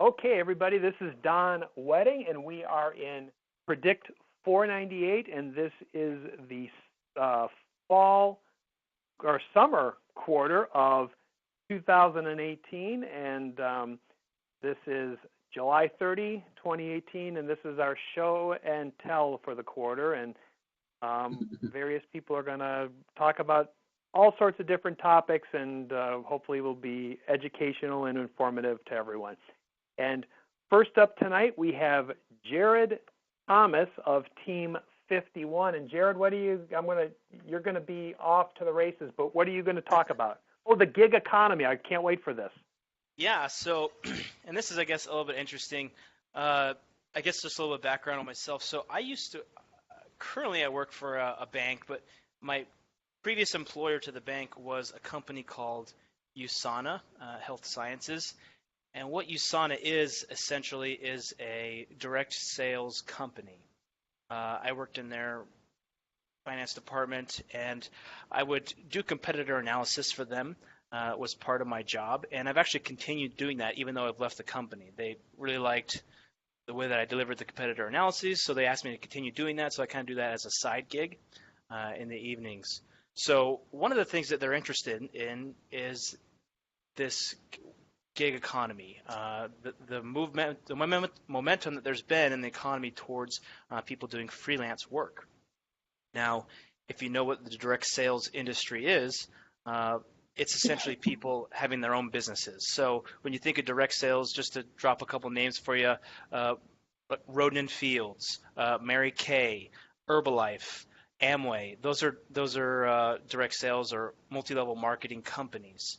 Okay, everybody, this is Don Wedding, and we are in Predict 498, and this is the fall or summer quarter of 2018, and this is July 30, 2018, and this is our show and tell for the quarter, and various people are going to talk about all sorts of different topics, and hopefully will be educational and informative to everyone. And first up tonight, we have Jared Thomas of Team 51. And Jared, you're going to be off to the races, but what are you going to talk about? Oh, the gig economy. I can't wait for this. Yeah, so, and this is, I guess, a little bit interesting. I guess just a little bit of background on myself. So currently I work for a bank, but my previous employer to the bank was a company called USANA Health Sciences. And what USANA is essentially is a direct sales company. I worked in their finance department, and I would do competitor analysis for them. Was part of my job, and I've actually continued doing that even though I've left the company. They really liked the way that I delivered the competitor analyses, so they asked me to continue doing that, so I kind of do that as a side gig in the evenings. So one of the things that they're interested in is this gig economy, the movement, the momentum that there's been in the economy towards people doing freelance work. Now, if you know what the direct sales industry is, it's essentially people having their own businesses. So when you think of direct sales, just to drop a couple names for you, Roden & Fields, Mary Kay, Herbalife, Amway, those are direct sales or multi-level marketing companies.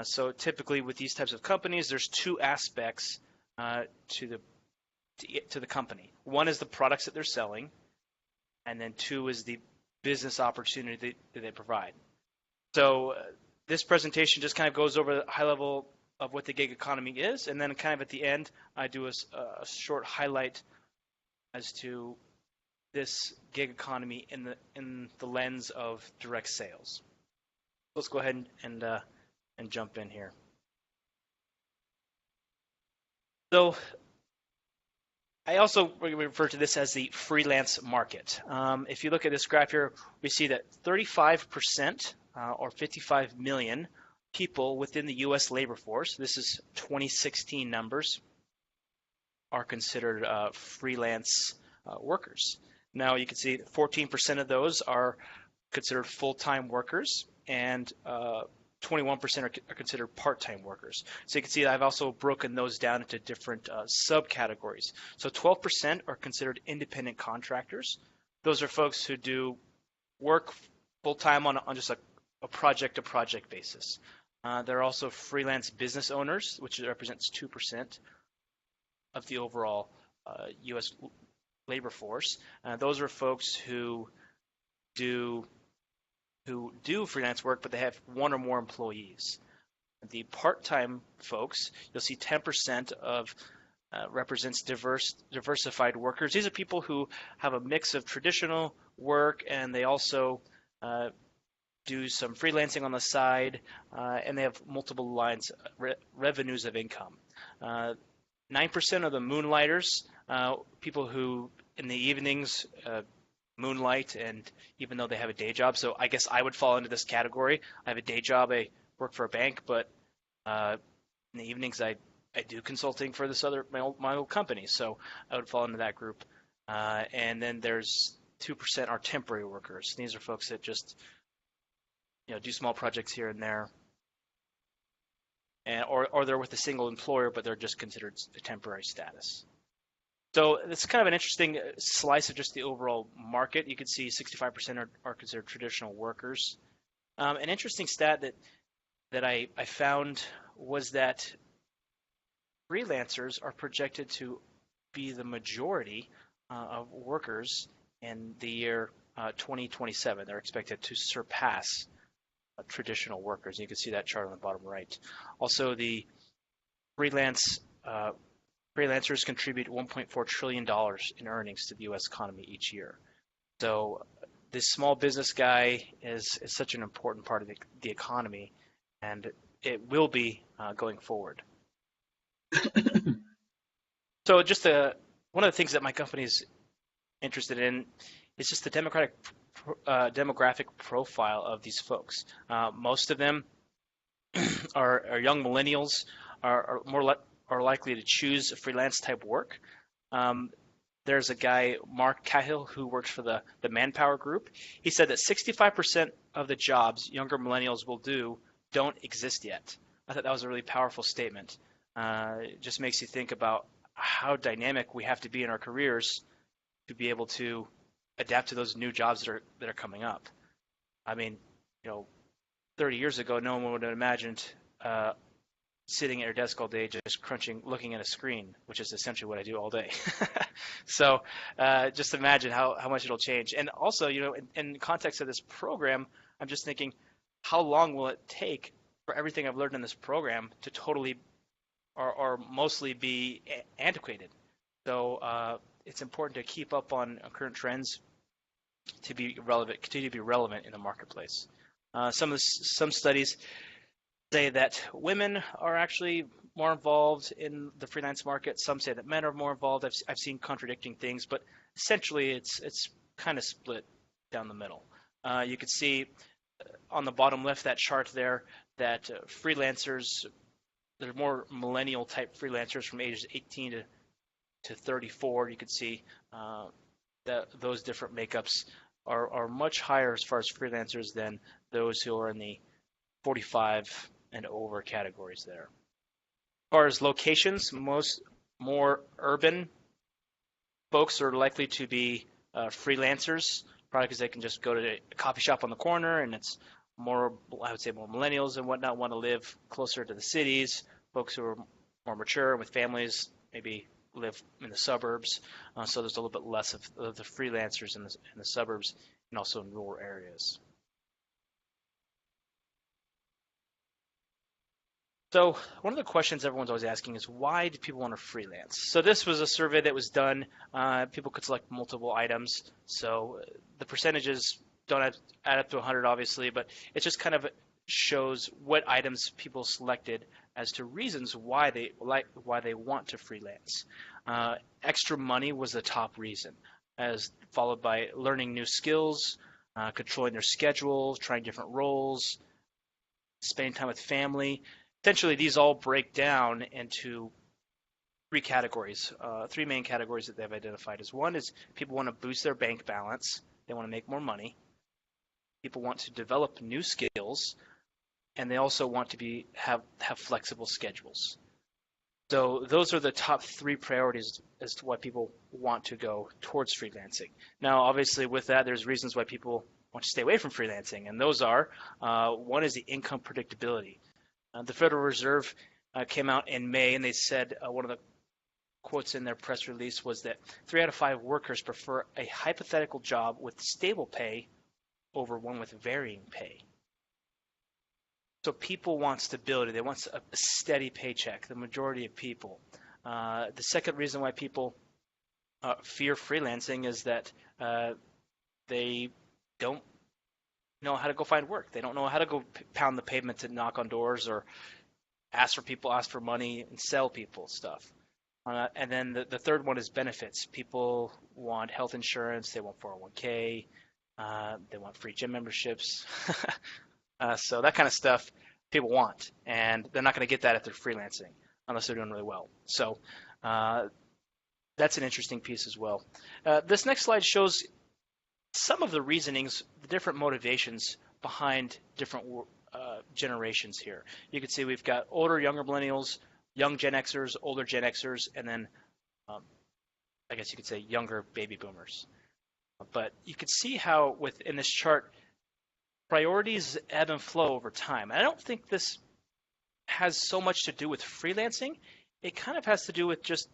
So typically with these types of companies, there's two aspects to the company. One is the products that they're selling, and then two is the business opportunity that they provide. So this presentation just kind of goes over the high level of what the gig economy is, and then kind of at the end, I do a short highlight as to this gig economy in the lens of direct sales. Let's go ahead and jump in here. So I also refer to this as the freelance market. If you look at this graph here, we see that 35% or 55 million people within the U.S. labor force, this is 2016 numbers, are considered freelance workers. Now you can see 14% of those are considered full-time workers, and 21% are considered part-time workers. So you can see that I've also broken those down into different subcategories. So 12% are considered independent contractors. Those are folks who do work full-time on just a project-to-project basis. There are also freelance business owners, which represents 2% of the overall U.S. labor force. Those are folks who do freelance work, but they have one or more employees. The part-time folks, you'll see 10% of represents diversified workers. These are people who have a mix of traditional work, and they also do some freelancing on the side, and they have multiple lines, revenues of income. 9% of the moonlighters, people who in the evenings moonlight, and even though they have a day job. So I guess I would fall into this category. I have a day job. I work for a bank, but in the evenings I do consulting for this my old company. So I would fall into that group. And then there's 2% are temporary workers. These are folks that just do small projects here and there, or they're with a single employer, but they're just considered a temporary status. So it's kind of an interesting slice of just the overall market. You can see 65% are considered traditional workers. An interesting stat that I found was that freelancers are projected to be the majority of workers in the year 2027. They're expected to surpass traditional workers. You can see that chart on the bottom right. Also, the freelancers contribute $1.4 trillion in earnings to the U.S. economy each year. So this small business guy is such an important part of the economy, and it will be going forward. So just one of the things that my company is interested in is just the demographic profile of these folks. Most of them are young millennials, are likely to choose freelance type work. Um, there's a guy, Mark Cahill, who works for the Manpower Group. He said that 65% of the jobs younger millennials will do don't exist yet. I thought that was a really powerful statement. It just makes you think about how dynamic we have to be in our careers to be able to adapt to those new jobs that are coming up. I mean, 30 years ago, no one would have imagined sitting at your desk all day just looking at a screen, which is essentially what I do all day. So just imagine how much it'll change. And also, in context of this program, I'm just thinking, how long will it take for everything I've learned in this program to totally or mostly be antiquated? So it's important to keep up on current trends to be relevant, continue to be relevant in the marketplace. Some studies say that women are actually more involved in the freelance market. Some say that men are more involved. I've seen contradicting things, but essentially it's kind of split down the middle. You could see on the bottom left that chart there that freelancers, there are more millennial type freelancers from ages 18 to 34. You could see that those different makeups are much higher as far as freelancers than those who are in the 45 and over categories there. As far as locations, more urban folks are likely to be freelancers, probably because they can just go to a coffee shop on the corner, and it's more, I would say, more millennials and whatnot want to live closer to the cities. Folks who are more mature with families maybe live in the suburbs, so there's a little bit less of the freelancers in the suburbs and also in rural areas. So one of the questions everyone's always asking is, why do people want to freelance? So this was a survey that was done. People could select multiple items. So the percentages don't add up to 100, obviously, but it just kind of shows what items people selected as to reasons why they want to freelance. Extra money was the top reason, as followed by learning new skills, controlling their schedule, trying different roles, spending time with family. Essentially, these all break down into three main categories that they've identified. As one is people want to boost their bank balance. They want to make more money. People want to develop new skills, and they also want to have flexible schedules. So those are the top three priorities as to why people want to go towards freelancing. Now, obviously, with that, there's reasons why people want to stay away from freelancing, and those are, one is the income predictability. The Federal Reserve came out in May, and they said one of the quotes in their press release was that 3 out of 5 workers prefer a hypothetical job with stable pay over one with varying pay. So people want stability. They want a steady paycheck, the majority of people. The second reason why people fear freelancing is that they don't know how to go find work. They don't know how to go pound the pavement to knock on doors or ask for money and sell people stuff. And then the third one is benefits. People want health insurance. They want 401k. They want free gym memberships. So that kind of stuff people want, and they're not going to get that if they're freelancing unless they're doing really well. So that's an interesting piece as well. This next slide shows some of the reasonings, the different motivations behind different generations here. You can see we've got older, younger millennials, young Gen Xers, older Gen Xers, and then I guess you could say younger baby boomers. But you can see how within this chart, priorities ebb and flow over time. And I don't think this has so much to do with freelancing. It kind of has to do with just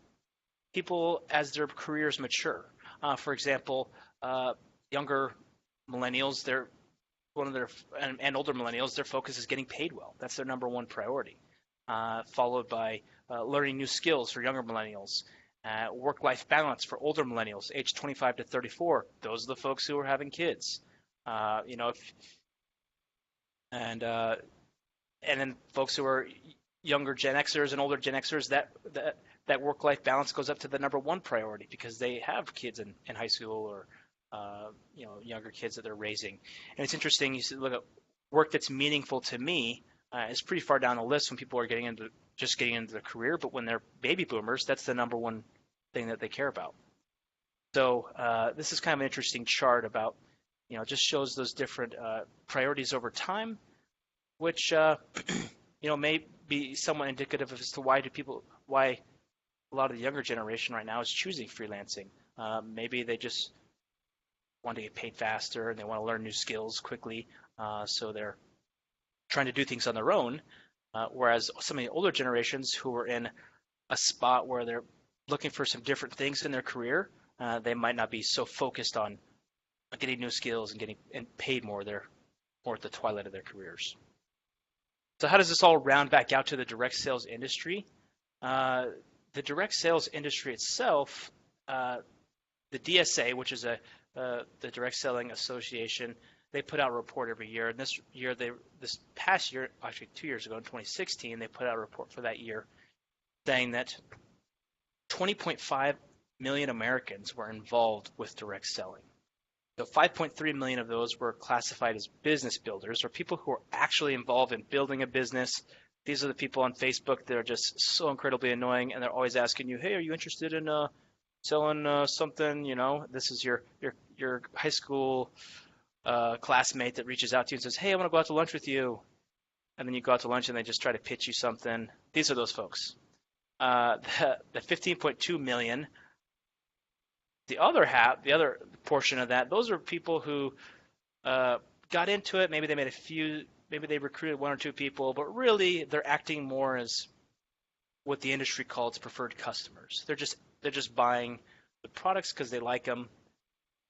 people as their careers mature. For example, younger millennials, and older millennials, their focus is getting paid well. That's their number one priority. Followed by learning new skills for younger millennials. Work-life balance for older millennials, age 25 to 34. Those are the folks who are having kids. And then folks who are younger Gen Xers and older Gen Xers, that that work-life balance goes up to the number one priority because they have kids in high school or younger kids that they're raising. And it's interesting. You look at work that's meaningful to me is pretty far down the list when people are getting into their career, but when they're baby boomers, that's the number one thing that they care about. So this is kind of an interesting chart about, just shows those different priorities over time, which may be somewhat indicative as to why a lot of the younger generation right now is choosing freelancing. Maybe they just want to get paid faster and they want to learn new skills quickly, so they're trying to do things on their own. Whereas some of the older generations who are in a spot where they're looking for some different things in their career, they might not be so focused on getting new skills and getting paid more. They're more at the twilight of their careers. So how does this all round back out to the direct sales industry? The direct sales industry itself, the DSA, which is the Direct Selling Association, they put out a report every year. And this past year, actually 2 years ago, in 2016, they put out a report for that year saying that 20.5 million Americans were involved with direct selling. So 5.3 million of those were classified as business builders, or people who are actually involved in building a business. These are the people on Facebook that are just so incredibly annoying, and they're always asking you, hey, are you interested in selling something? This is your high school classmate that reaches out to you and says, hey, I want to go out to lunch with you. And then you go out to lunch and they just try to pitch you something. These are those folks. The 15.2 million, the other portion of that, those are people who got into it. Maybe they maybe they recruited one or two people, but really they're acting more as what the industry calls preferred customers. They're just buying the products because they like them,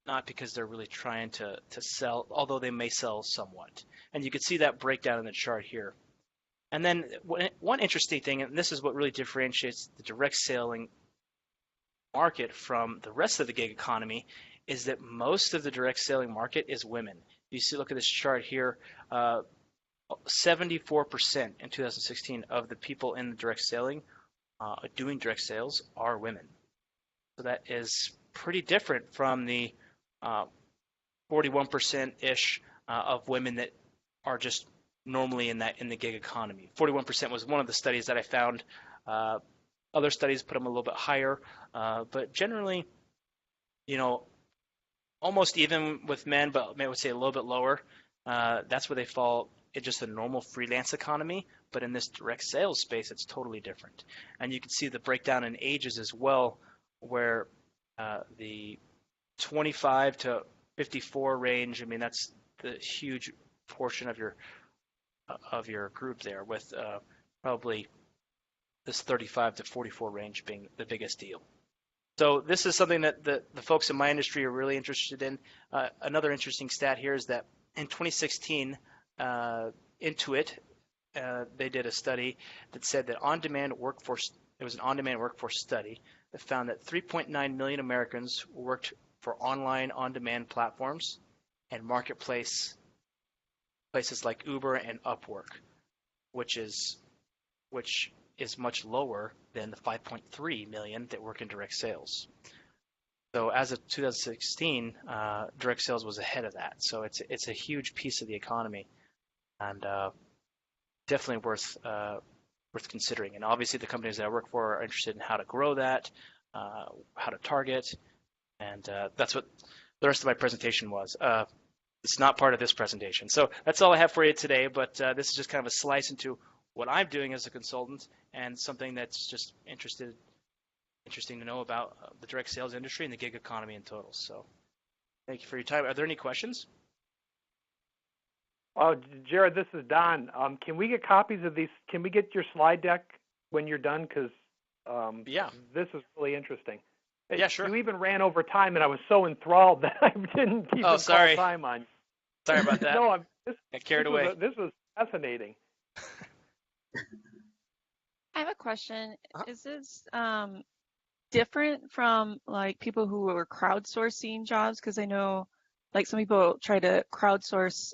not because they're really trying to sell, although they may sell somewhat. And you can see that breakdown in the chart here. And then one interesting thing, and this is what really differentiates the direct selling market from the rest of the gig economy, is that most of the direct selling market is women. Look at this chart here. 74% in 2016 of the people in the direct selling doing direct sales are women. So that is pretty different from the 41%-ish of women that are just normally in the gig economy. 41% was one of the studies that I found. Other studies put them a little bit higher, but generally, almost even with men, but I would say a little bit lower. That's where they fall in just the normal freelance economy, but in this direct sales space, it's totally different. And you can see the breakdown in ages as well, where the 25 to 54 range, that's the huge portion of your group there, with probably this 35 to 44 range being the biggest deal. So this is something that the folks in my industry are really interested in. Another interesting stat here is that in 2016, Intuit, they did a study that said that it was an on-demand workforce study that found that 3.9 million Americans worked for online on-demand platforms and places like Uber and Upwork, which is much lower than the 5.3 million that work in direct sales. So as of 2016, direct sales was ahead of that. So it's a huge piece of the economy, and definitely worth considering. And obviously, the companies that I work for are interested in how to grow that, how to target, and that's what the rest of my presentation was. It's not part of this presentation. So that's all I have for you today, but this is just kind of a slice into what I'm doing as a consultant and something that's just interesting to know about the direct sales industry and the gig economy in total. So thank you for your time. Are there any questions? Jared, this is Don. Can we get copies of these? Can we get your slide deck when you're done? Because this is really interesting. Yeah, sure. You even ran over time, and I was so enthralled that I didn't even call time on you. Sorry about that. No, got carried away. This was fascinating. I have a question. Is this different from like people who are crowdsourcing jobs? Because I know like some people try to crowdsource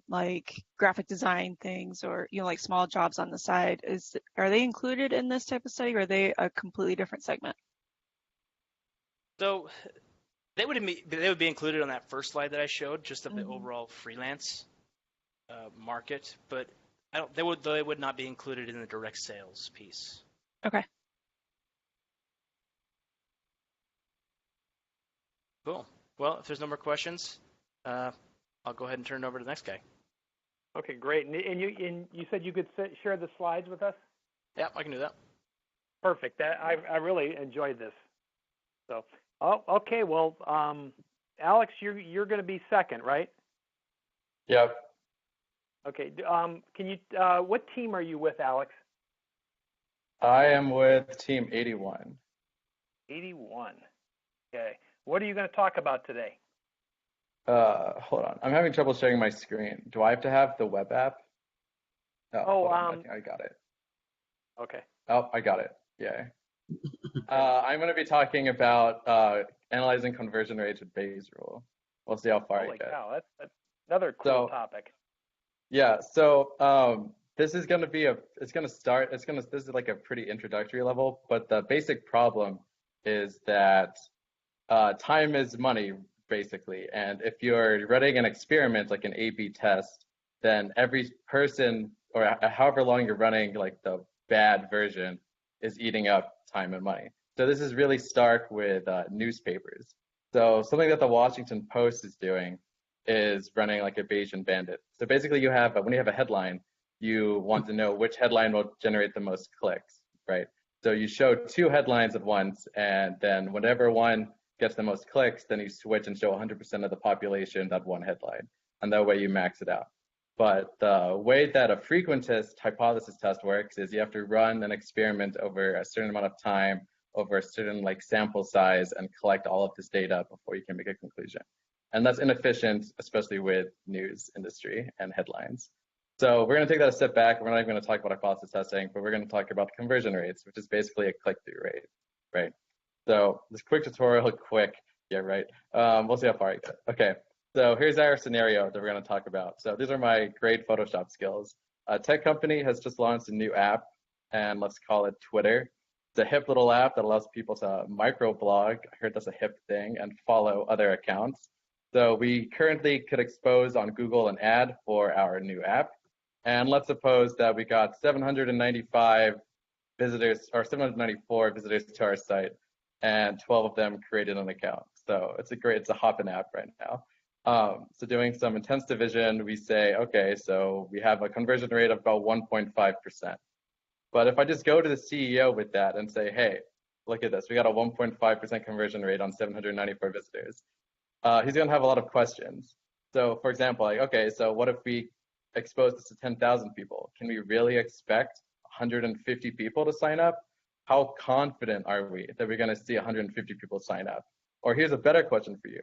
like graphic design things or like small jobs on the side. Are they included in this type of study, or are they a completely different segment? So they would be included on that first slide that I showed, just of the overall freelance market, but they would not be included in the direct sales piece. Okay. Cool. Well, if there's no more questions, I'll go ahead and turn it over to the next guy. Okay, great. And you said you could share the slides with us? Yeah, I can do that. Perfect. I really enjoyed this. So, okay. Well, Alex, you're going to be second, right? Yep. Okay. Can you? What team are you with, Alex? I am with Team 81. 81. Okay. What are you going to talk about today? Hold on. I'm having trouble sharing my screen. Do I have to have the web app? I think I got it. Okay. Oh, I got it. Yay. I'm going to be talking about analyzing conversion rates with Bayes' rule. We'll see how far I get. Wow, that's another cool topic. Yeah. So this is going to be this is like a pretty introductory level, but the basic problem is that time is money, basically. And if you're running an experiment like an A/B test, then every person, or however long you're running like the bad version, is eating up time and money. So this is really stark with newspapers. So something that the Washington Post is doing is running like a Bayesian Bandit. So basically you have, when you have a headline, you want to know which headline will generate the most clicks, right? So you show two headlines at once, and then whenever one gets the most clicks, then you switch and show 100% of the population that one headline, and that way you max it out. But the way that a frequentist hypothesis test works is you have to run an experiment over a certain amount of time, over a certain like sample size, and collect all of this data before you can make a conclusion. And that's inefficient, especially with news industry and headlines. So we're going to take that a step back. We're not even going to talk about hypothesis testing, but we're going to talk about conversion rates, which is basically a click-through rate, right? So this quick tutorial, yeah, right. We'll see how far I get. Okay, so here's our scenario that we're going to talk about. So these are my great Photoshop skills. A tech company has just launched a new app, and let's call it Twitter. It's a hip little app that allows people to microblog. I heard that's a hip thing, and follow other accounts. So we currently could expose on Google an ad for our new app. And let's suppose that we got 795 visitors, or 794 visitors to our site, and 12 of them created an account. So it's a hopping app right now. So doing some intense division, we say, okay, so we have a conversion rate of about 1.5%. But if I just go to the CEO with that and say, hey, look at this, we got a 1.5% conversion rate on 794 visitors, he's going to have a lot of questions. So for example, like, okay, so what if we expose this to 10,000 people? Can we really expect 150 people to sign up? How confident are we that we're going to see 150 people sign up? Or here's a better question for you.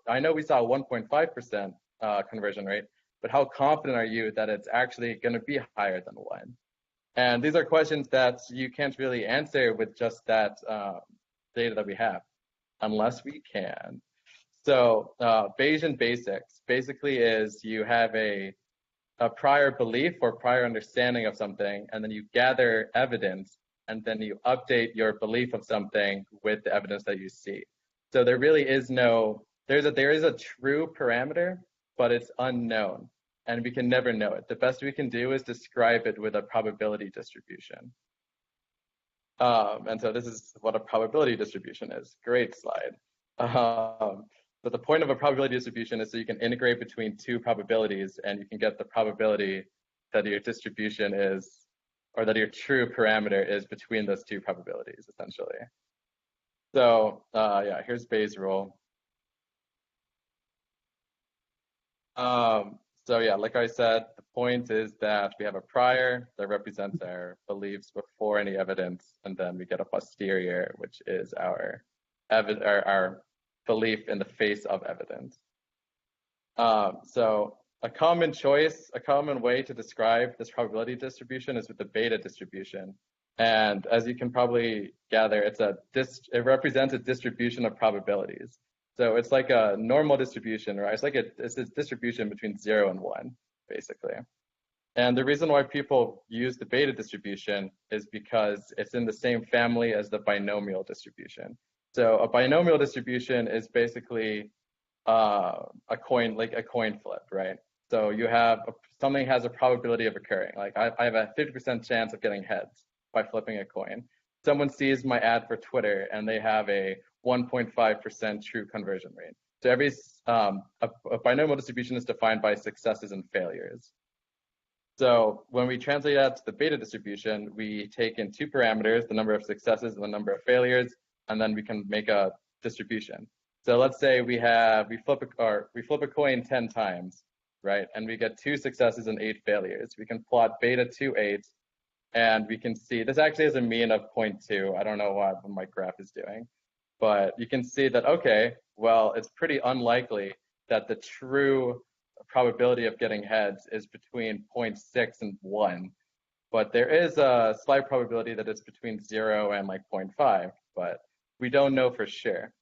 I know we saw a 1.5% conversion rate, but how confident are you that it's actually going to be higher than 1? And these are questions that you can't really answer with just that data that we have, unless we can. So Bayesian basics basically is you have a prior belief or prior understanding of something, and then you gather evidence, and then you update your belief of something with the evidence that you see. So there really is there is a true parameter, but it's unknown, and we can never know it. The best we can do is describe it with a probability distribution. And so this is what a probability distribution is. Great slide. But the point of a probability distribution is so you can integrate between two probabilities, and you can get the probability that your distribution is, or that your true parameter is between those two probabilities, essentially. So yeah, here's Bayes' rule. So yeah, like I said, the point is that we have a prior that represents our beliefs before any evidence, and then we get a posterior, which is our belief in the face of evidence. So a common way to describe this probability distribution is with the beta distribution. And as you can probably gather, it represents a distribution of probabilities. So it's like a normal distribution, right? It's a distribution between 0 and 1, basically. And the reason why people use the beta distribution is because it's in the same family as the binomial distribution. So a binomial distribution is basically a coin flip, right? So you have something has a probability of occurring. Like I have a 50% chance of getting heads by flipping a coin. Someone sees my ad for Twitter and they have a 1.5% true conversion rate. So every a binomial distribution is defined by successes and failures. So when we translate that to the beta distribution, we take in two parameters, the number of successes and the number of failures, and then we can make a distribution. So let's say we flip a coin 10 times, right? And we get 2 successes and 8 failures. We can plot beta 2, 8, and we can see this actually has a mean of 0.2. I don't know what my graph is doing, but you can see that, okay, well, it's pretty unlikely that the true probability of getting heads is between 0.6 and 1, but there is a slight probability that it's between 0 and like 0.5, but we don't know for sure,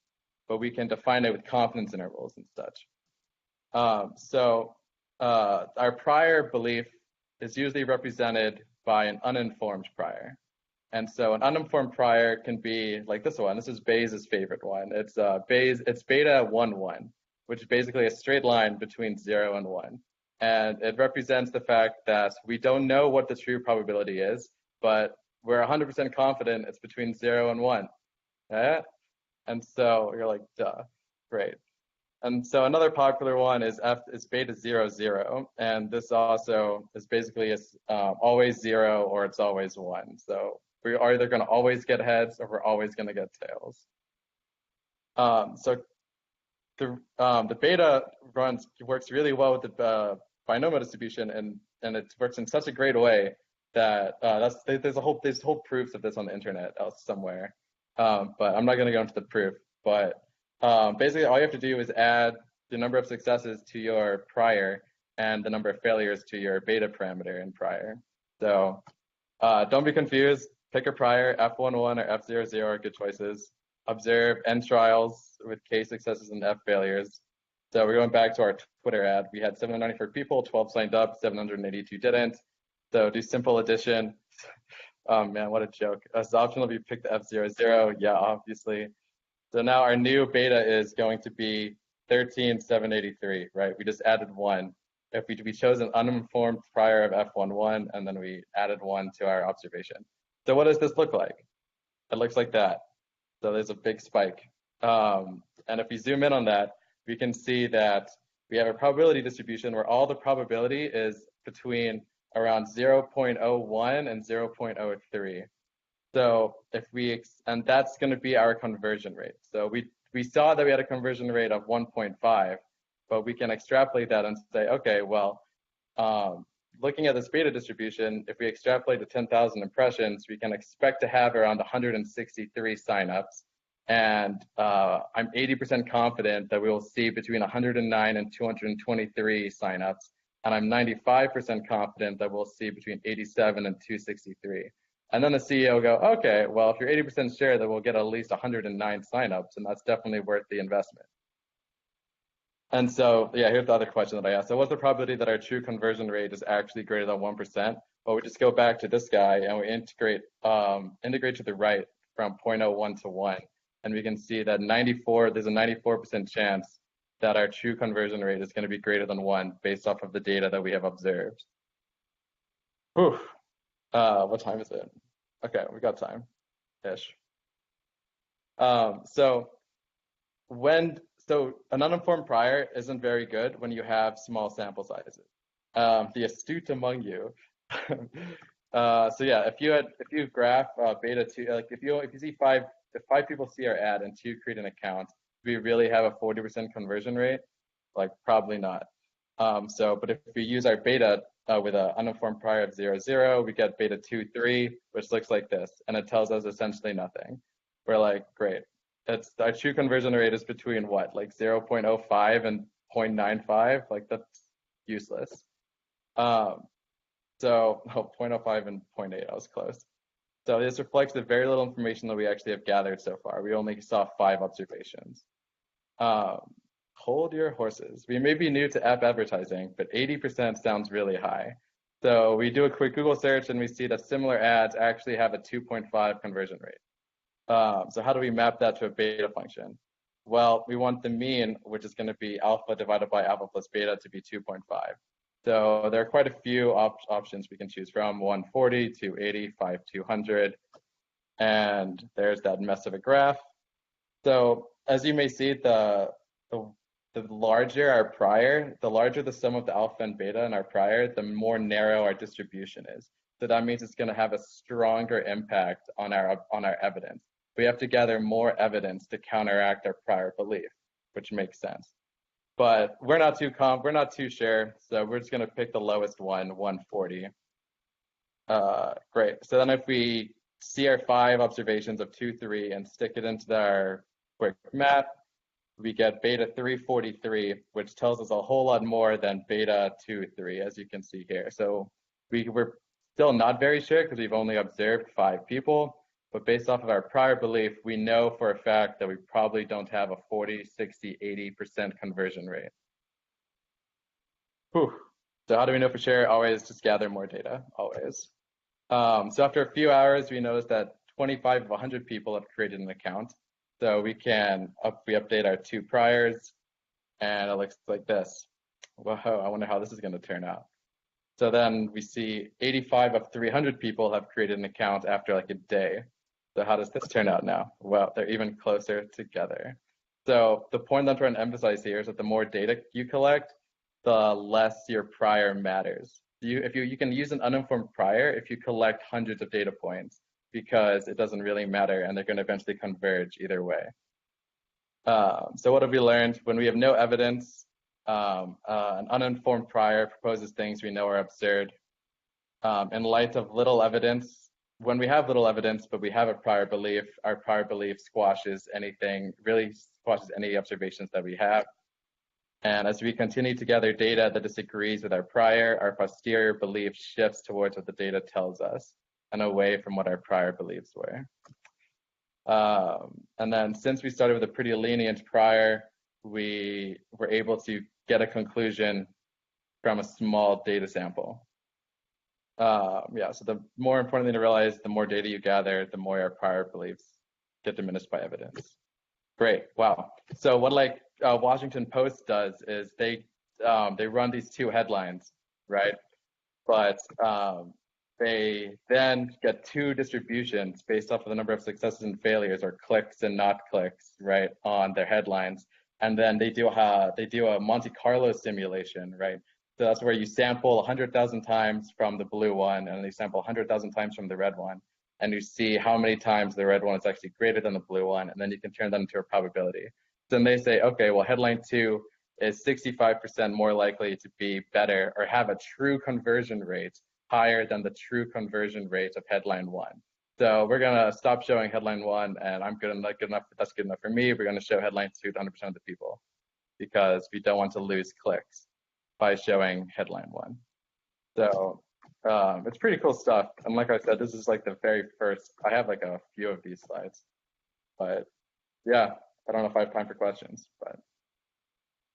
but we can define it with confidence intervals and such. So our prior belief is usually represented by an uninformed prior. And so an uninformed prior can be like this one. This is Bayes' favorite one. It's beta 1, 1, which is basically a straight line between 0 and 1. And it represents the fact that we don't know what the true probability is, but we're 100% confident it's between 0 and 1. Yeah? And so you're like, duh, great. And so another popular one is beta 0, 0. And this also is basically always 0 or it's always 1. So we are either going to always get heads or we're always going to get tails. So the beta works really well with the binomial distribution, and it works in such a great way that there's whole proofs of this on the internet somewhere. But I'm not going to go into the proof. But basically, all you have to do is add the number of successes to your prior and the number of failures to your beta parameter in prior. So don't be confused. Pick a prior. F11 or F00 are good choices. Observe N trials with K successes and F failures. So we're going back to our Twitter ad. We had 794 people, 12 signed up, 782 didn't. So do simple addition. Oh man, what a joke. It's optional if you pick the F00. Yeah, obviously. So now our new beta is going to be 13,783, right? We just added 1. If we chose an uninformed prior of F11, and then we added 1 to our observation. So what does this look like? It looks like that. So there's a big spike. And if we zoom in on that, we can see that we have a probability distribution where all the probability is between around 0.01 and 0.03. So and that's going to be our conversion rate. So we saw that we had a conversion rate of 1.5, but we can extrapolate that and say, okay, well, looking at this beta distribution, if we extrapolate to 10,000 impressions, we can expect to have around 163 signups. And I'm 80% confident that we will see between 109 and 223 signups. And I'm 95% confident that we'll see between 87 and 263. And then the CEO will go, okay, well, if you're 80% sure that we'll get at least 109 signups, and that's definitely worth the investment. And so, yeah, here's the other question that I asked. So what's the probability that our true conversion rate is actually greater than 1%? Well, we just go back to this guy and we integrate to the right from 0.01 to 1. And we can see that there's a 94% chance that our true conversion rate is going to be greater than 1 based off of the data that we have observed. Whew. What time is it? Okay, we got time-ish. So an uninformed prior isn't very good when you have small sample sizes. The astute among you. So yeah, if you graph beta 2, like if you see if 5 people see our ad and 2 create an account, do we really have a 40% conversion rate? Like probably not. But if we use our beta with an uninformed prior of 0, 0, we get beta 2, 3, which looks like this, and it tells us essentially nothing. We're like, great. Our true conversion rate is between what, like 0.05 and 0.95? Like that's useless. 0.05 and 0.8, I was close. So this reflects the very little information that we actually have gathered so far. We only saw 5 observations. Hold your horses. We may be new to app advertising, but 80% sounds really high. So we do a quick Google search and we see that similar ads actually have a 2.5 conversion rate. So how do we map that to a beta function? Well, we want the mean, which is going to be alpha divided by alpha plus beta, to be 2.5. So there are quite a few options we can choose from: 140, 280, 200. And there's that mess of a graph. So as you may see, the larger our prior, the larger the sum of the alpha and beta in our prior, the more narrow our distribution is. So that means it's going to have a stronger impact on our evidence. We have to gather more evidence to counteract our prior belief, which makes sense. But we're not too sure, so we're just going to pick the lowest one, 140. Great. So then if we see our 5 observations of 2, 3 and stick it into our quick map, we get beta 343, which tells us a whole lot more than beta 23, as you can see here. So we're still not very sure because we've only observed 5 people, but based off of our prior belief, we know for a fact that we probably don't have a 40, 60, 80% conversion rate. Whew. So how do we know for sure? Always just gather more data, always. So after a few hours, we noticed that 25 of 100 people have created an account. So we update our 2 priors, and it looks like this. Whoa, I wonder how this is going to turn out. So then we see 85 of 300 people have created an account after like a day. So how does this turn out now? Well, they're even closer together. So the point I'm trying to emphasize here is that the more data you collect, the less your prior matters. You can use an uninformed prior if you collect hundreds of data points, because it doesn't really matter and they're going to eventually converge either way. So what have we learned? When we have no evidence, an uninformed prior proposes things we know are absurd. In light of little evidence, when we have little evidence but we have a prior belief, our prior belief squashes any observations that we have. And as we continue to gather data that disagrees with our prior, our posterior belief shifts towards what the data tells us and away from what our prior beliefs were. And then since we started with a pretty lenient prior, we were able to get a conclusion from a small data sample. So the more important thing to realize, the more data you gather, the more your prior beliefs get diminished by evidence. Great, wow. So what Washington Post does is they run these 2 headlines, right? But they then get 2 distributions based off of the number of successes and failures, or clicks and not clicks, right, on their headlines. And then they do a Monte Carlo simulation, right? So that's where you sample 100,000 times from the blue one, and you sample 100,000 times from the red one, and you see how many times the red one is actually greater than the blue one, and then you can turn that into a probability. Then they say, okay, well, headline 2 is 65% more likely to be better or have a true conversion rate higher than the true conversion rate of headline 1. So we're gonna stop showing headline 1, and I'm good enough. That's good enough for me. We're gonna show headline 2 to 100% of the people, because we don't want to lose clicks by showing headline 1. So it's pretty cool stuff. And like I said, this is like the very first. I have like a few of these slides, but yeah, I don't know if I have time for questions, but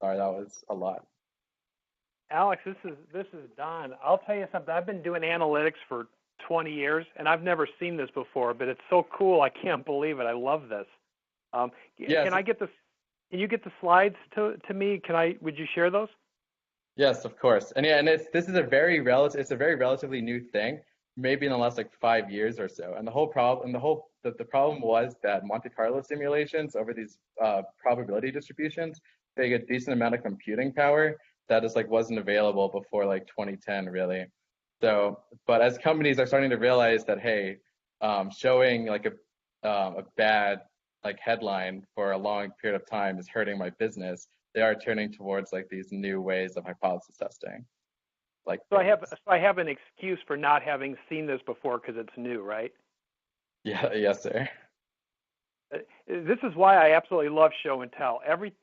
sorry, that was a lot. Alex, this is Don. I'll tell you something. I've been doing analytics for 20 years, and I've never seen this before, but it's so cool. I can't believe it. I love this. Yes. Can you get the slides to me? Would you share those? Yes, of course. And yeah, and this is a very relatively new thing, maybe in the last like 5 years or so. And the problem was that Monte Carlo simulations over these probability distributions, they get a decent amount of computing power that just like wasn't available before like 2010, really. So, but as companies are starting to realize that, hey, showing like a bad like headline for a long period of time is hurting my business, they are turning towards like these new ways of hypothesis testing. Like, so I have an excuse for not having seen this before because it's new, right? Yeah, yes, sir. This is why I absolutely love show and tell. Every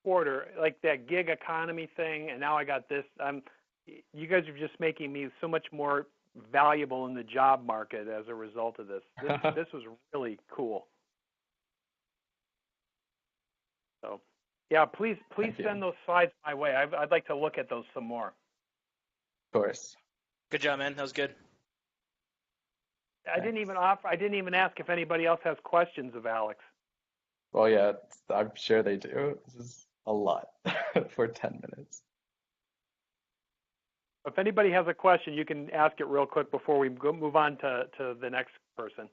quarter, like that gig economy thing, and now I got this. You guys are just making me so much more valuable in the job market as a result of this. This was really cool. So, Yeah, please Thank you. send those slides my way. I'd like to look at those some more. Of course. Good job, man. That was good. I didn't even ask if anybody else has questions of Alex. Well, yeah, I'm sure they do. This is a lot for 10 minutes. If anybody has a question, you can ask it real quick before we move on to the next person.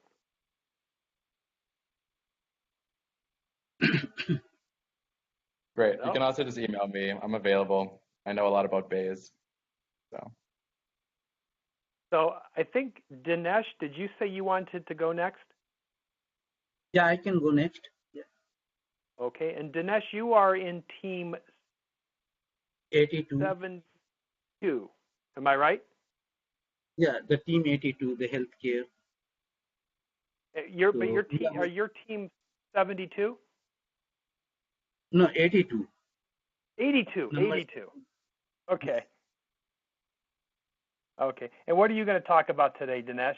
Great. No? You can also just email me. I'm available. I know a lot about Bayes. So I think, Dinesh, did you say you wanted to go next? Yeah, I can go next. Yeah. Okay, and Dinesh, you are in team 82. 72. Am I right? Yeah, the team 82, the healthcare. Are your team 72? No, 82. 82. Number 82. Okay. Okay. And what are you going to talk about today, Dinesh?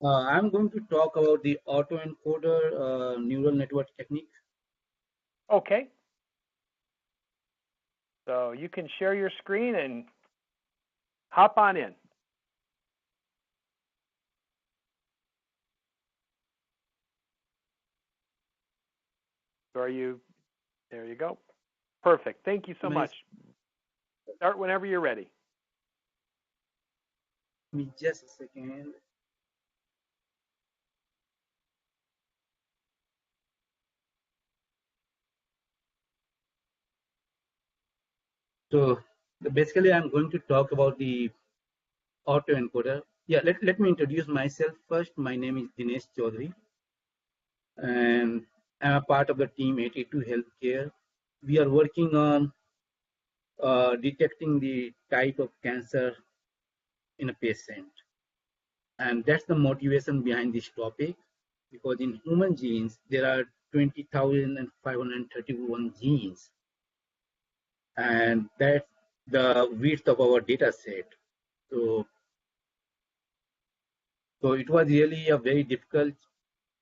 I'm going to talk about the autoencoder neural network technique. Okay. So you can share your screen and hop on in. So there you go. Perfect. Thank you so much. Start whenever you're ready. Give me just a second. So basically, I'm going to talk about the autoencoder. Yeah, let me introduce myself first. My name is Dinesh Chaudhary, and I'm a part of the team 82 Healthcare. We are working on detecting the type of cancer in a patient. And that's the motivation behind this topic, because in human genes, there are 20,531 genes. And that's the width of our data set. So it was really a very difficult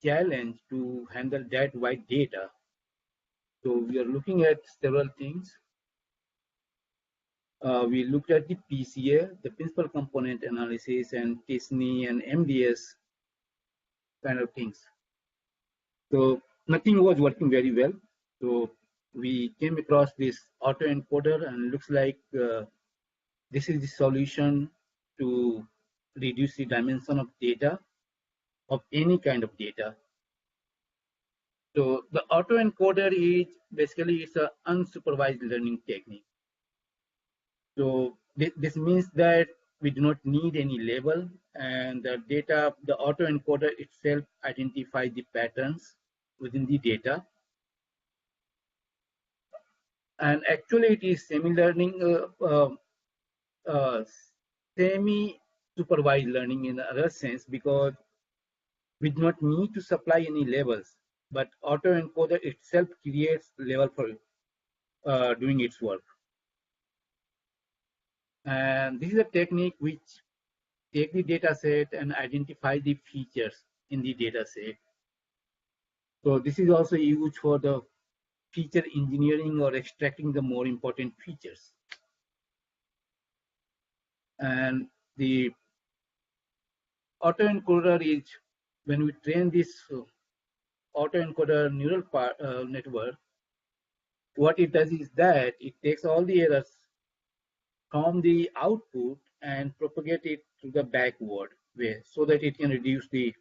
challenge to handle that wide data. So we are looking at several things. We looked at the PCA, the principal component analysis, and TSNE and MDS kind of things. So nothing was working very well. So we came across this autoencoder, and looks like this is the solution to reduce the dimension of data, of any kind of data. So the autoencoder is basically it's an unsupervised learning technique. So this means that we do not need any label, and the data, the autoencoder itself identifies the patterns within the data. And actually, it is semi-learning, semi-supervised learning in another sense, because we do not need to supply any labels, but autoencoder itself creates label for doing its work. And this is a technique which take the data set and identify the features in the data set. So this is also used for the feature engineering or extracting the more important features. And the autoencoder is, when we train this autoencoder neural network, what it does is that it takes all the errors from the output and propagate it to the backward way, so that it can reduce the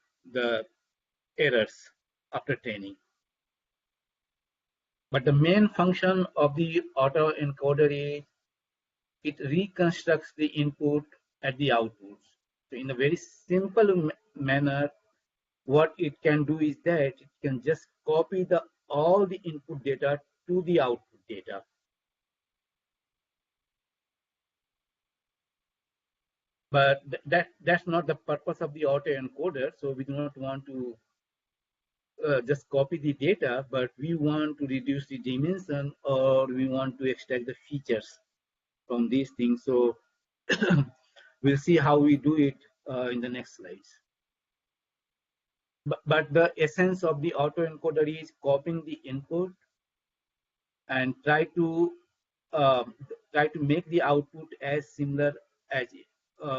errors after training. But the main function of the autoencoder is it reconstructs the input at the outputs. So in a very simple manner, what it can do is that it can just copy all the input data to the output data. But that's not the purpose of the autoencoder. So we do not want to just copy the data, but we want to reduce the dimension, or we want to extract the features from these things. So we'll see how we do it in the next slides. But the essence of the autoencoder is copying the input and try to make the output as similar as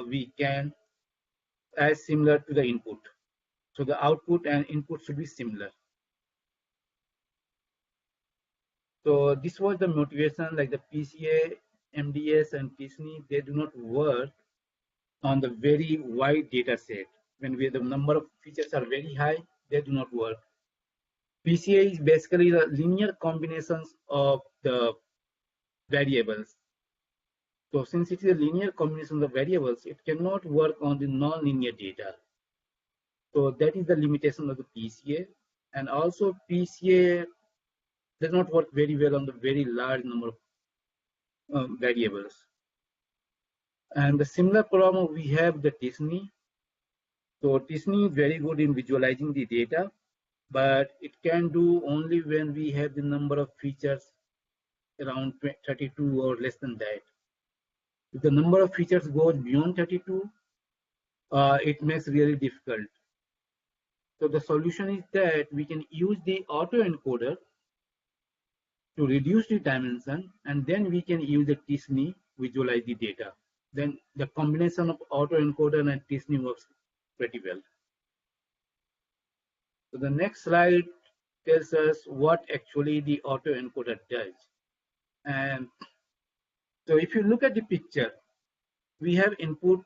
we can, as similar to the input. So the output and input should be similar. So this was the motivation, like the PCA, MDS, and TSNE, they do not work on the very wide data set. When the number of features are very high, they do not work. PCA is basically the linear combinations of the variables. So since it is a linear combination of variables, it cannot work on the non-linear data. So that is the limitation of the PCA. And also PCA does not work very well on the very large number of variables. And the similar problem we have the TSNE. So TSNE is very good in visualizing the data, but it can do only when we have the number of features around 32 or less than that. If the number of features goes beyond 32, it makes really difficult. So the solution is that we can use the autoencoder to reduce the dimension, and then we can use the TSNE visualize the data. Then the combination of autoencoder and TSNE works pretty well. So the next slide tells us what actually the autoencoder does. And so if you look at the picture, we have input,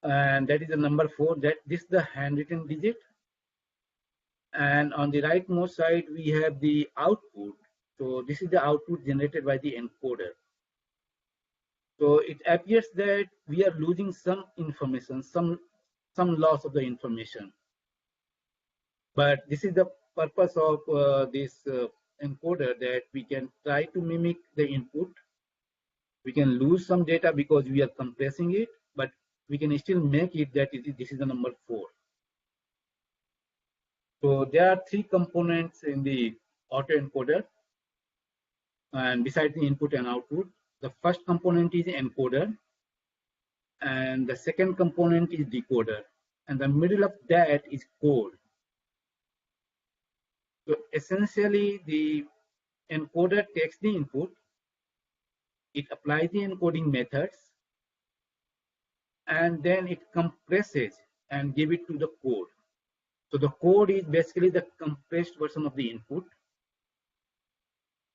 and that is the number 4. That this is the handwritten digit. And on the rightmost side, we have the output. So this is the output generated by the encoder. So it appears that we are losing some information, some loss of the information. But this is the purpose of this encoder, that we can try to mimic the input. We can lose some data because we are compressing it, but we can still make it that this is the number 4. So there are 3 components in the autoencoder, and besides the input and output. The first component is encoder, and the second component is decoder, and the middle of that is code. So essentially, the encoder takes the input, it applies the encoding methods, and then it compresses and give it to the code. So the code is basically the compressed version of the input.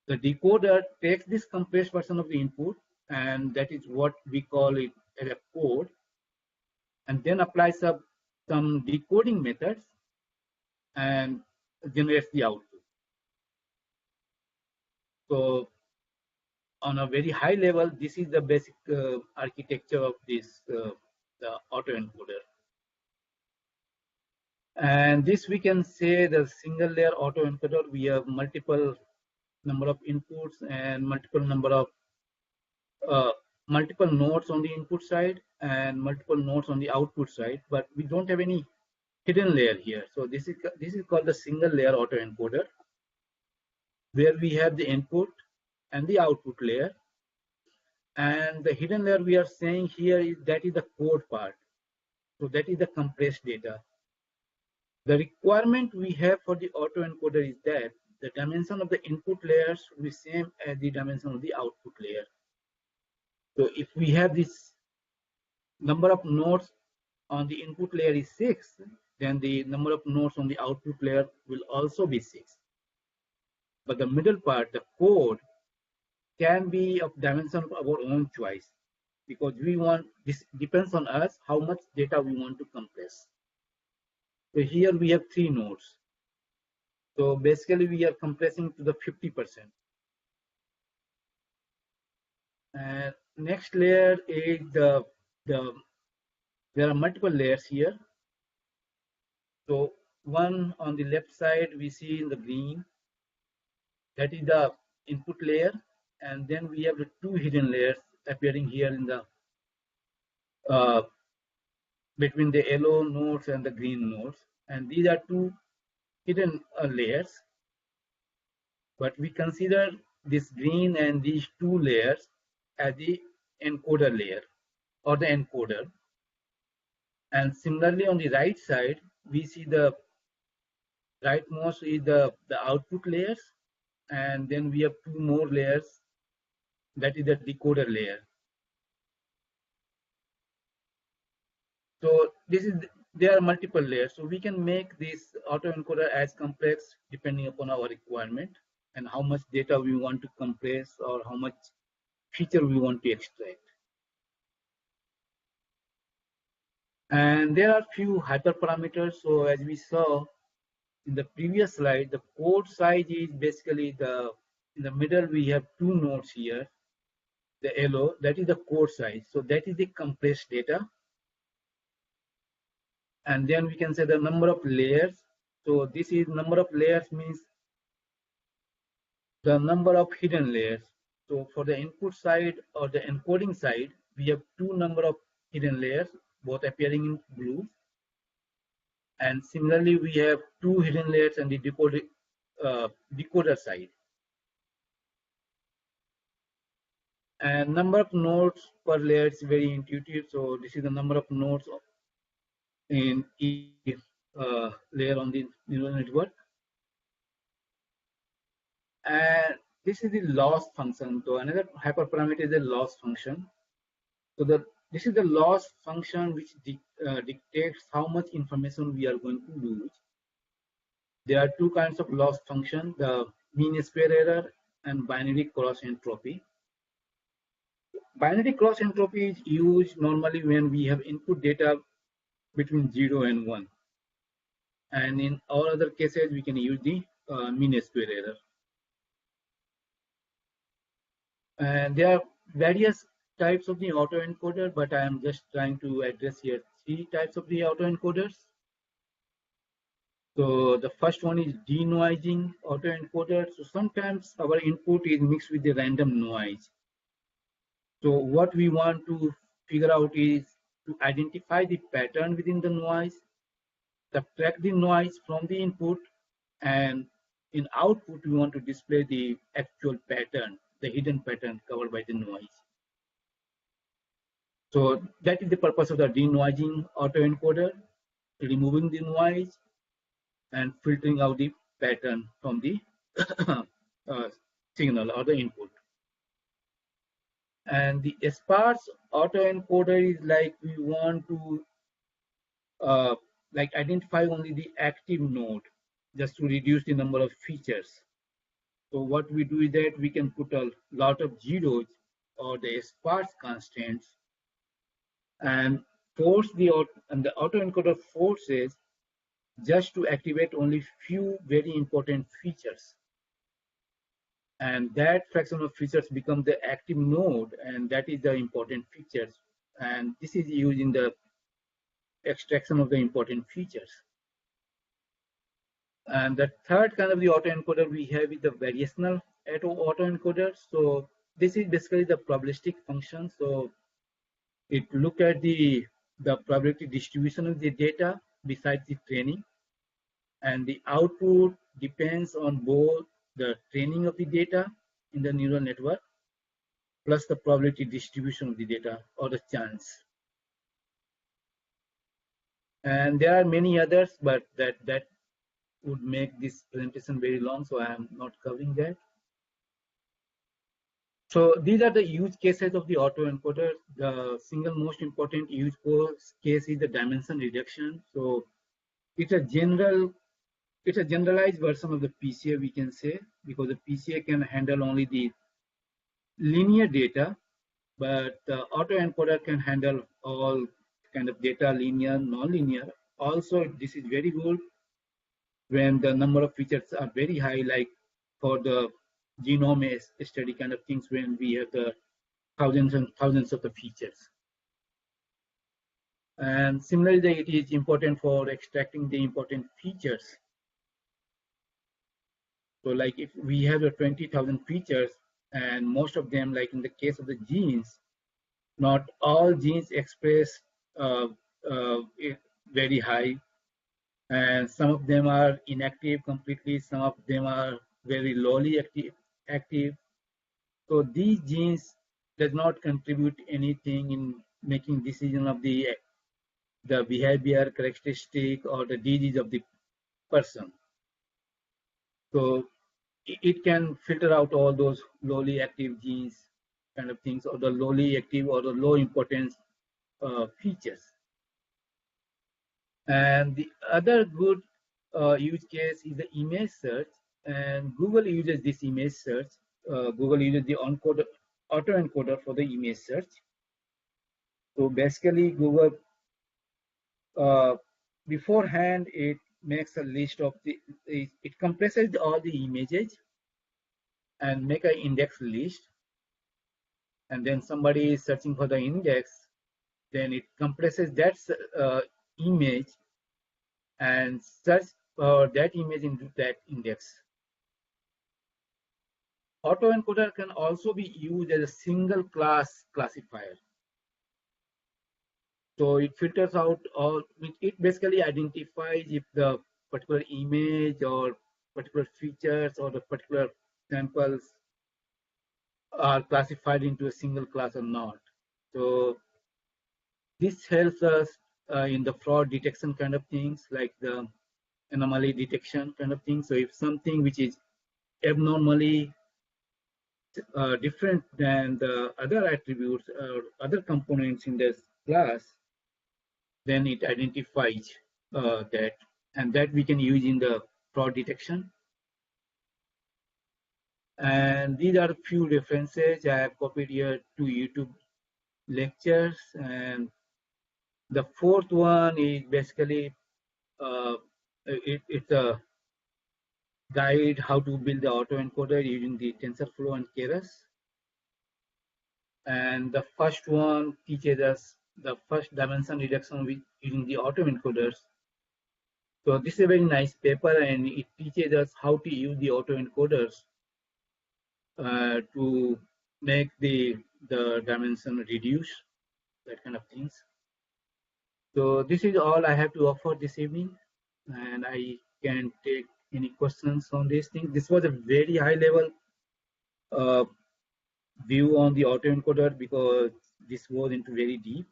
The decoder takes this compressed version of the input, and that is what we call it as a code, and then applies some decoding methods and generates the output. So on a very high level, this is the basic architecture of this the autoencoder. And this we can say the single layer autoencoder. We have multiple number of inputs and multiple number of multiple nodes on the input side and multiple nodes on the output side, but we don't have any hidden layer here. So this is called the single layer autoencoder, where we have the input and the output layer, and the hidden layer we are saying here is that is the code part. So that is the compressed data. The requirement we have for the autoencoder is that the dimension of the input layer should be same as the dimension of the output layer. So if we have this number of nodes on the input layer is 6, then the number of nodes on the output layer will also be 6. But the middle part, the code, can be of dimension of our own choice, because we want, this depends on us how much data we want to compress. So here we have 3 nodes. So basically we are compressing to the 50%. And next layer is there are multiple layers here. So one on the left side we see in the green, that is the input layer, and then we have the 2 hidden layers appearing here in the between the yellow nodes and the green nodes, and these are 2 hidden layers. But we consider this green and these 2 layers as the encoder layer or the encoder. And similarly on the right side, we see the rightmost is the output layers, and then we have two more layers, that is the decoder layer. So there are multiple layers, so we can make this autoencoder as complex depending upon our requirement and how much data we want to compress or how much feature we want to extract. And there are few hyperparameters. So as we saw in the previous slide, the code size is basically in the middle we have two nodes here. The yellow, that is the code size. So that is the compressed data. And then we can say the number of layers. So this is number of layers means the number of hidden layers. So for the input side or the encoding side, we have two number of hidden layers, both appearing in blue. And similarly, we have two hidden layers on the decoder side. And number of nodes per layer is very intuitive. So this is the number of nodes in each layer on the neural network. And this is the loss function. So another hyperparameter is the loss function. So this is the loss function which dictates how much information we are going to lose. There are two kinds of loss function, the mean square error and binary cross entropy. Binary cross entropy is used normally when we have input data between 0 and 1. And in all other cases, we can use the mean square error. And there are various types of the autoencoder, but I am just trying to address here three types of the autoencoders. So the first one is denoising autoencoder. So sometimes our input is mixed with the random noise. So what we want to figure out is to identify the pattern within the noise, subtract the noise from the input, and in output we want to display the actual pattern, the hidden pattern covered by the noise. So that is the purpose of the denoising autoencoder, removing the noise and filtering out the pattern from the signal or the input. And the sparse autoencoder is like we want to identify only the active node just to reduce the number of features. So what we do is that we can put a lot of zeros or the sparse constants and force the autoencoder forces just to activate only few very important features. And that fraction of features become the active node, and that is the important features. And this is used in the extraction of the important features. And the third kind of the autoencoder we have is the variational autoencoder. So this is basically the probabilistic function. So it look at the probability distribution of the data besides the training, and the output depends on both the training of the data in the neural network plus the probability distribution of the data or the chance. And there are many others, but that would make this presentation very long, so I am not covering that. So these are the use cases of the autoencoder. The single most important use case is the dimension reduction. So it's a generalized version of the PCA, we can say, because the PCA can handle only the linear data, but the autoencoder can handle all kind of data, linear, non-linear. Also, this is very good when the number of features are very high, like for the genome study kind of things, when we have the thousands and thousands of the features. And similarly, it is important for extracting the important features. So like if we have the 20,000 features, and most of them, like in the case of the genes, not all genes express very high, and some of them are inactive completely, some of them are very lowly active. So these genes does not contribute anything in making decision of the behavior characteristic or the disease of the person. So it can filter out all those lowly active genes kind of things, or the lowly active or the low importance features. And the other good use case is the image search, and Google uses this image search. Google uses the auto-encoder for the image search. So basically, Google beforehand it makes a list of it compresses all the images and make an index list, and then somebody is searching for the index, then it compresses that image and search that image into that index. Autoencoder can also be used as a single class classifier. So it filters out all, it basically identifies if the particular image or particular features or the particular samples are classified into a single class or not. So this helps us in the fraud detection kind of things, like the anomaly detection kind of thing. So if something which is abnormally different than the other attributes or other components in this class, then it identifies that, and that we can use in the fraud detection. And these are a few references I have copied here to YouTube lectures. And the fourth one is basically it's a guide how to build the autoencoder using the TensorFlow and Keras. And the first one teaches us the first dimension reduction with using the autoencoders. So this is a very nice paper, and it teaches us how to use the autoencoders to make the dimension reduce, that kind of things. So this is all I have to offer this evening, and I can take any questions on these things. This was a very high level view on the autoencoder because this goes into very deep.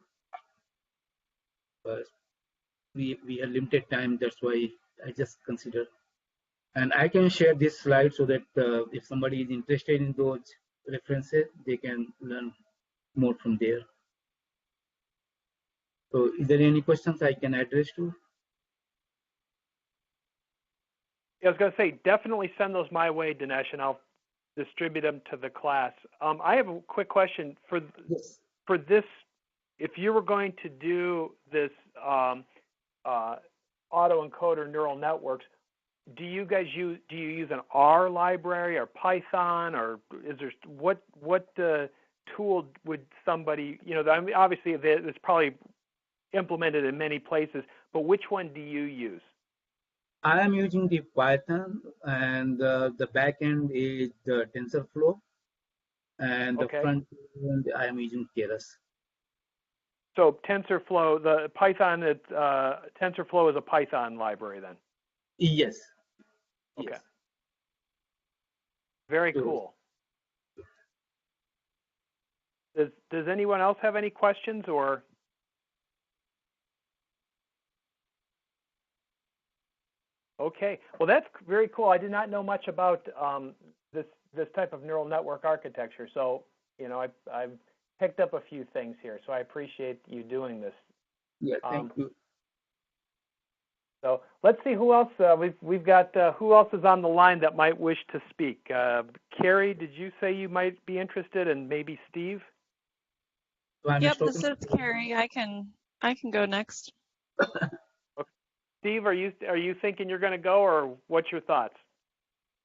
But we have limited time, that's why I just consider. And I can share this slide so that if somebody is interested in those references, they can learn more from there. So is there any questions I can address to? Yeah, I was going to say, definitely send those my way, Dinesh, and I'll distribute them to the class. I have a quick question for this. If you were going to do this autoencoder neural networks, do you use an R library or Python, or is there what tool would somebody, I mean, obviously it's probably implemented in many places, but which one do you use? I am using the Python, and the backend is the TensorFlow, and the front end I am using Keras. So TensorFlow, the Python, TensorFlow is a Python library then? Yes. Okay. Yes. Very cool. Does anyone else have any questions, or? Okay. Well, that's very cool. I did not know much about this type of neural network architecture. So, I've picked up a few things here. So I appreciate you doing this. Yeah, thank you. So let's see who else we've got. Who else is on the line that might wish to speak? Carrie, did you say you might be interested, and maybe Steve? Yep, this is Carrie. I can go next. Okay. Steve, are you thinking you're going to go, or what's your thoughts?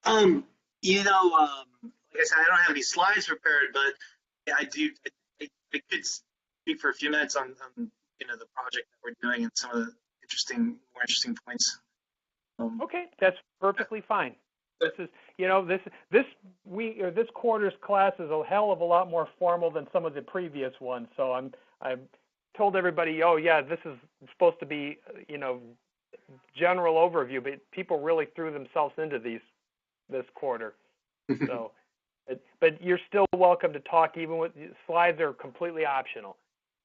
Like I said, I don't have any slides prepared, but I do. I could speak for a few minutes on the project that we're doing and some of the more interesting points. Okay, that's perfectly fine. This is, this quarter's class is a hell of a lot more formal than some of the previous ones. So I've told everybody, oh yeah, this is supposed to be, general overview, but people really threw themselves into this quarter. So, but you're still welcome to talk, even with slides are completely optional.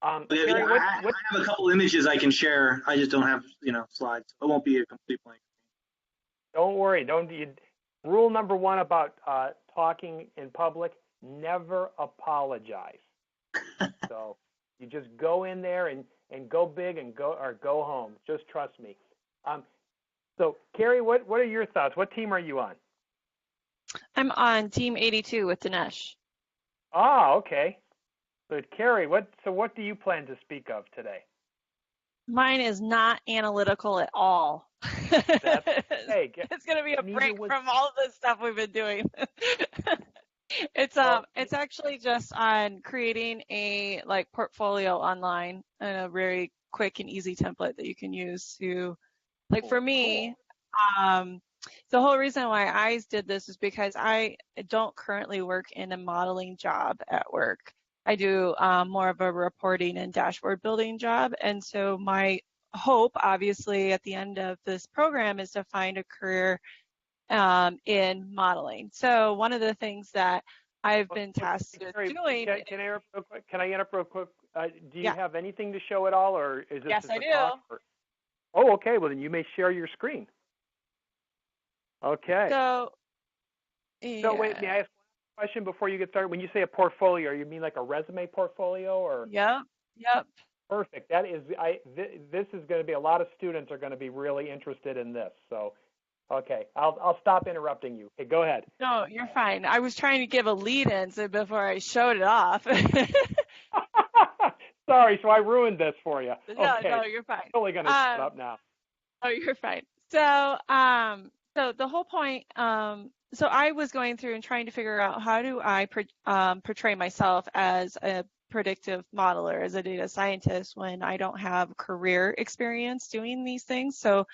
Carrie, I have a couple images I can share. I just don't have, slides. It won't be a complete blank. Don't worry. rule number one about talking in public: never apologize. So you just go in there and go big and go home. Just trust me. So Carrie, what are your thoughts? What team are you on? I'm on team 82 with Dinesh. Ah, okay. But Carrie, what do you plan to speak of today? Mine is not analytical at all. Hey, it's going to be a break from all of the stuff we've been doing. It's actually just on creating a portfolio online and a very quick and easy template that you can use to, for me, the whole reason why I did this is because I don't currently work in a modeling job at work. I do more of a reporting and dashboard building job. And so my hope, obviously, at the end of this program is to find a career in modeling. So one of the things that I've been tasked with doing. Can I interrupt real quick? Do you have anything to show at all, or is this Yes, just I a do. talk? Oh, okay. Well, then you may share your screen. Okay. So, yeah. So wait, may I ask one question before you get started? When you say a portfolio, you mean like a resume portfolio, or? Yep. Perfect. That is, this is going to be, a lot of students are going to be really interested in this. So, okay, I'll stop interrupting you. Okay, go ahead. No, you're fine. I was trying to give a lead-in before I showed it off. Sorry, so I ruined this for you. No, Okay. no, you're fine. I'm totally going to shut up now. Oh, you're fine. So, so the whole point, so I was going through and trying to figure out how do I portray myself as a predictive modeler, as a data scientist, when I don't have career experience doing these things. So,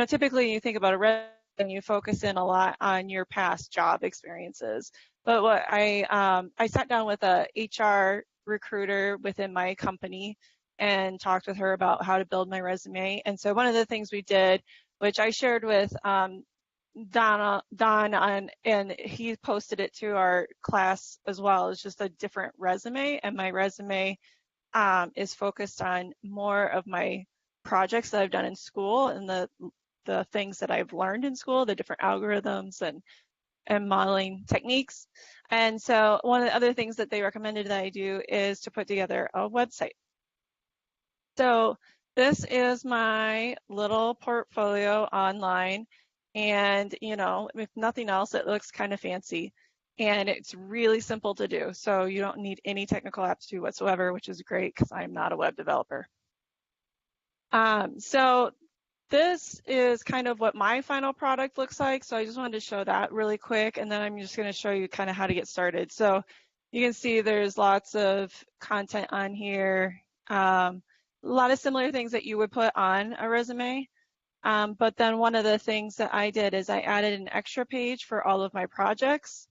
typically you think about a resume and you focus in a lot on your past job experiences. But what I sat down with a HR recruiter within my company and talked with her about how to build my resume. And so one of the things we did, which I shared with Don and he posted it to our class as well, is just a different resume. And my resume is focused on more of my projects that I've done in school and the things that I've learned in school, the different algorithms and modeling techniques. And so one of the other things that they recommended that I do is to put together a website. So this is my little portfolio online. And, if nothing else, it looks kind of fancy. And it's really simple to do. So you don't need any technical aptitude whatsoever, which is great because I'm not a web developer. So this is kind of what my final product looks like. So I just wanted to show that really quick. And then I'm just going to show you kind of how to get started. So you can see there's lots of content on here. A lot of similar things that you would put on a resume. But then one of the things that I did is I added an extra page for all of my projects.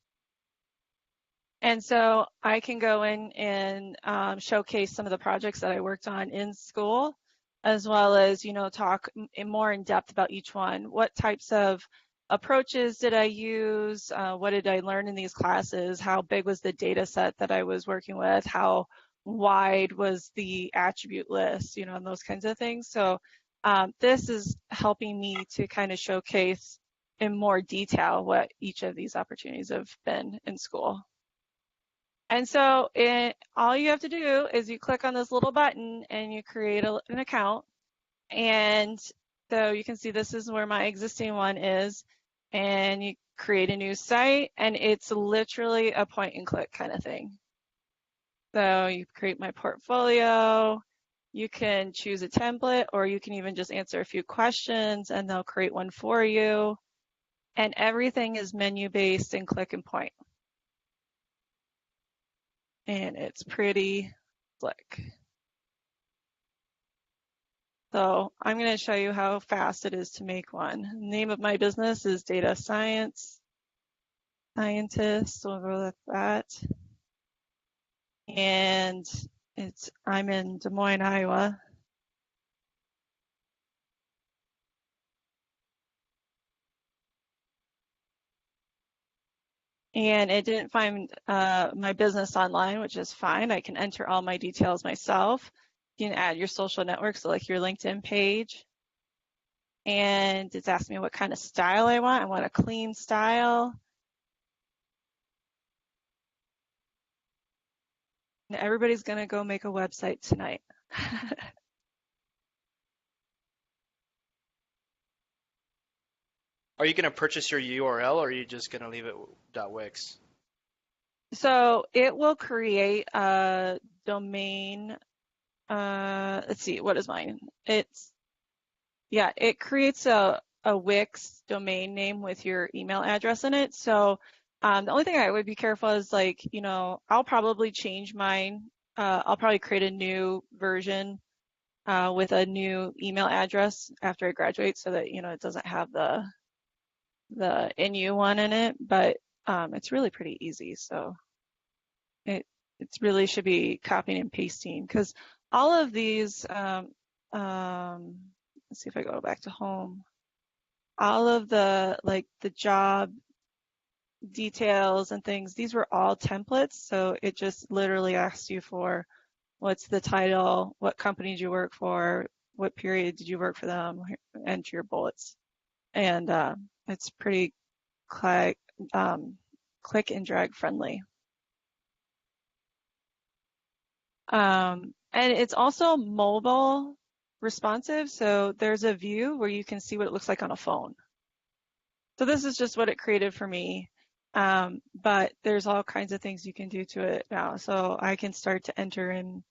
And so I can go in and showcase some of the projects that I worked on in school, as well as, talk more in depth about each one. What types of approaches did I use? What did I learn in these classes? How big was the data set that I was working with? How wide was the attribute list, and those kinds of things. So this is helping me to kind of showcase in more detail what each of these opportunities have been in school. And so all you have to do is you click on this little button and you create an account. And so you can see this is where my existing one is. And you create a new site, and it's literally a point and click kind of thing. So you create my portfolio. You can choose a template, or you can even just answer a few questions and they'll create one for you. And everything is menu-based and click and point. And it's pretty slick. So I'm going to show you how fast it is to make one. The name of my business is Data Scientist. So we'll go with that. And I'm in Des Moines, Iowa. And it didn't find my business online, which is fine. I can enter all my details myself. You can add your social networks, so like your LinkedIn page. and it's asking me what kind of style I want. I want a clean style. And everybody's gonna go make a website tonight. Are you going to purchase your URL, or are you just going to leave it .wix? So it will create a domain. Let's see, what is mine? It creates a Wix domain name with your email address in it. So the only thing I would be careful is like, I'll probably change mine. I'll probably create a new version with a new email address after I graduate so that, it doesn't have the NU one in it, but it's really pretty easy. So it really should be copying and pasting, because all of these, let's see if I go back to home, all of the job details and things, these were all templates. So it just literally asks you for what's the title, what company did you work for, what period did you work for them, enter your bullets. And it's pretty click and drag friendly. And it's also mobile responsive. So there's a view where you can see what it looks like on a phone. So this is just what it created for me. But there's all kinds of things you can do to it now. So I can start to enter in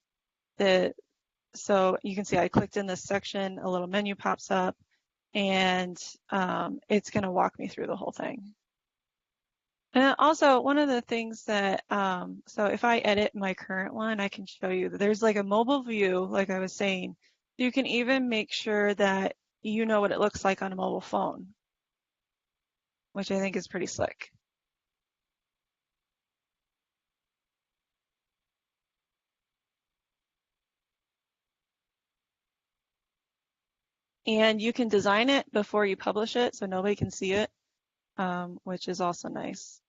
so you can see I clicked in this section, a little menu pops up, and it's going to walk me through the whole thing. And also, one of the things that, so if I edit my current one, I can show you that there's like a mobile view, like I was saying. You can even make sure that you know what it looks like on a mobile phone, which I think is pretty slick. And you can design it before you publish it so nobody can see it, which is also nice.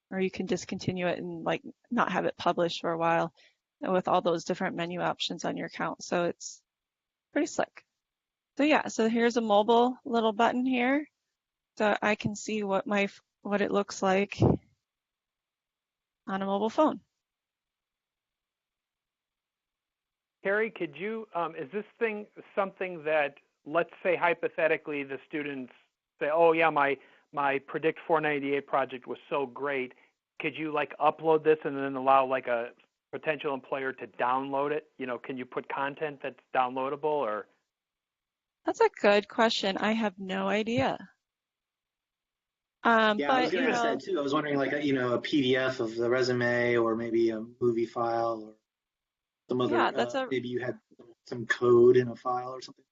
Or you can discontinue it and like not have it published for a while with all those different menu options on your account. So it's pretty slick. So yeah, so here's a mobile little button here. So I can see what it looks like on a mobile phone. Carrie, could you, is this thing something that, let's say hypothetically, the students say, oh yeah, my Predict 498 project was so great. Could you like upload this and then allow like a potential employer to download it? Can you put content that's downloadable or? That's a good question. I have no idea. Yeah, but, I was going to ask that too. I was wondering like, a PDF of the resume or maybe a movie file or some other, yeah, maybe you had some code in a file or something.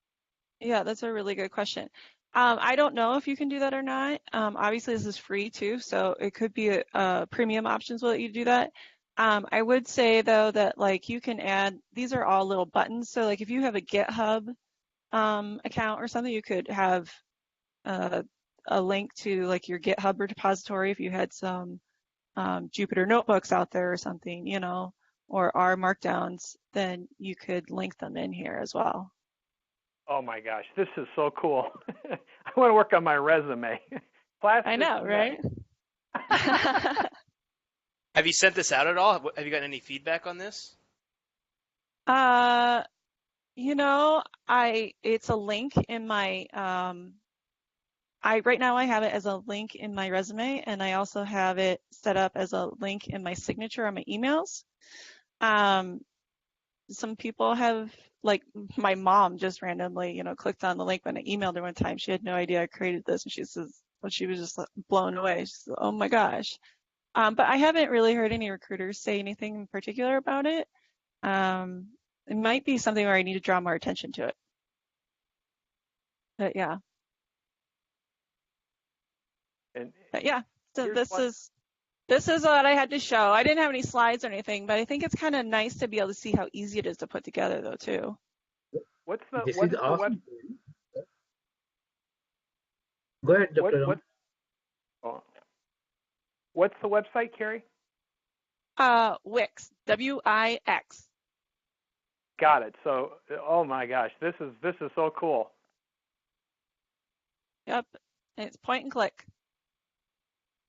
Yeah, that's a really good question. I don't know if you can do that or not. Obviously, this is free too, so it could be a premium options will let you do that. I would say though that like you can add, these are all little buttons. So like if you have a GitHub account or something, you could have a link to like your GitHub repository if you had some Jupyter notebooks out there or something, or R markdowns, then you could link them in here as well. Oh my gosh, this is so cool. I want to work on my resume. I know, right? Have you sent this out at all? Have you gotten any feedback on this? It's a link in my, right now I have it as a link in my resume, and I also have it set up as a link in my signature on my emails. Some people have, like my mom just randomly, clicked on the link when I emailed her one time. She had no idea I created this, and she says, well, she was just blown away. She said, oh my gosh. But I haven't really heard any recruiters say anything in particular about it. It might be something where I need to draw more attention to it. But yeah. But yeah, so this is what I had to show. I didn't have any slides or anything, but I think it's kind of nice to be able to see how easy it is to put together though too. What's the awesome. Go ahead, Dr. What's the website, Carrie? Wix, W-I-X. Got it. So, oh my gosh, this is so cool. Yep. And it's point and click.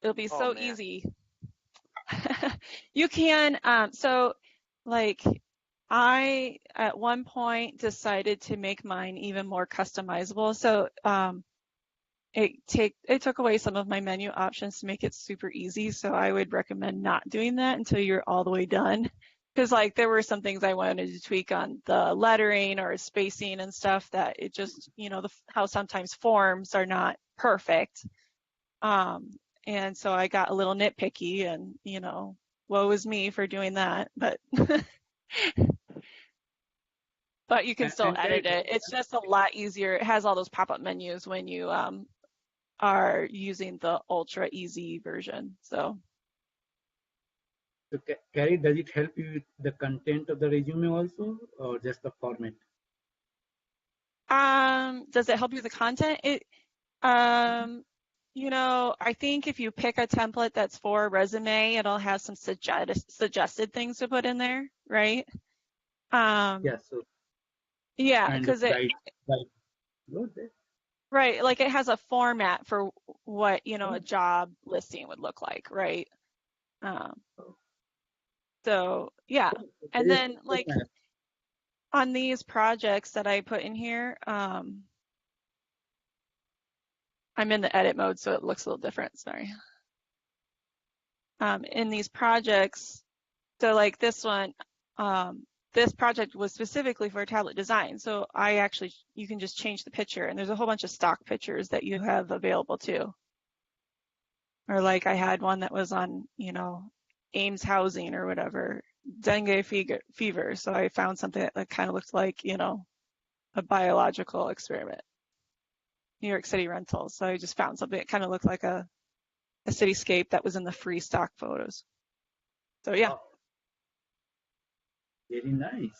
It'll be Oh, so man. easy. You can, so like I at one point decided to make mine even more customizable. So it took away some of my menu options to make it super easy. So I would recommend not doing that until you're all the way done. Because like there were some things I wanted to tweak on the lettering or spacing and stuff that it just, how sometimes forms are not perfect. And so I got a little nitpicky and, woe is me for doing that. But but you can still edit it. It's just a lot easier. It has all those pop-up menus when you are using the ultra easy version. So Carrie, does it help you with the content of the resume also, or just the format? Does it help you with the content? I think if you pick a template that's for a resume, it'll have some suggested things to put in there, right? Yeah, so yeah, because right, like it has a format for what, a job listing would look like, right? So yeah, and then like on these projects that I put in here, I'm in the edit mode, so it looks a little different, sorry. In these projects, so like this one, this project was specifically for tablet design. So you can just change the picture, and there's a whole bunch of stock pictures that you have available too. Or like I had one that was on, Ames housing or whatever, dengue fever. So I found something that kind of looked like, a biological experiment. New York City rentals. So I just found something that kind of looked like a cityscape that was in the free stock photos. So yeah. Wow. Very nice.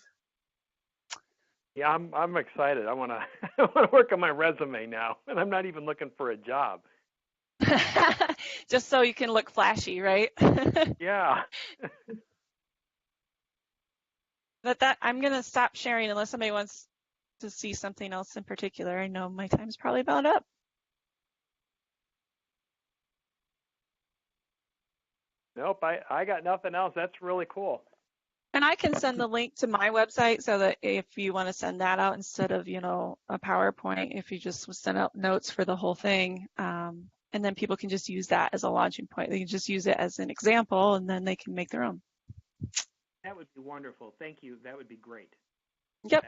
Yeah, I'm excited. I want to work on my resume now, and I'm not even looking for a job. Just so you can look flashy, right? Yeah. But I'm gonna stop sharing unless somebody wants to see something else in particular. I know my time's probably about up. Nope, I got nothing else. That's really cool. And I can send the link to my website so that if you want to send that out instead of, a PowerPoint, if you just send out notes for the whole thing, and then people can just use that as a launching point. They can just use it as an example, and then they can make their own. That would be wonderful. Thank you. That would be great. Yep.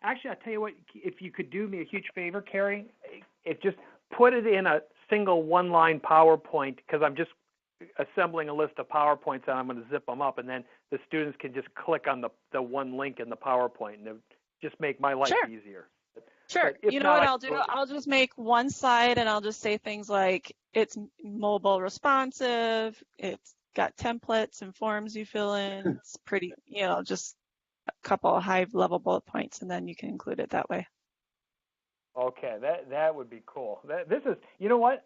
Actually, I'll tell you what, if you could do me a huge favor, Carrie, just put it in a single one-line PowerPoint, because I'm just assembling a list of PowerPoints and I'm going to zip them up, and then the students can just click on the one link in the PowerPoint, and it'll just make my life easier. Sure. You know what I'll do? I'll just make one slide and I'll just say things like it's mobile responsive, it's got templates and forms you fill in, it's pretty, just a couple of high-level bullet points, and then you can include it that way. Okay, that would be cool. This is, you know what?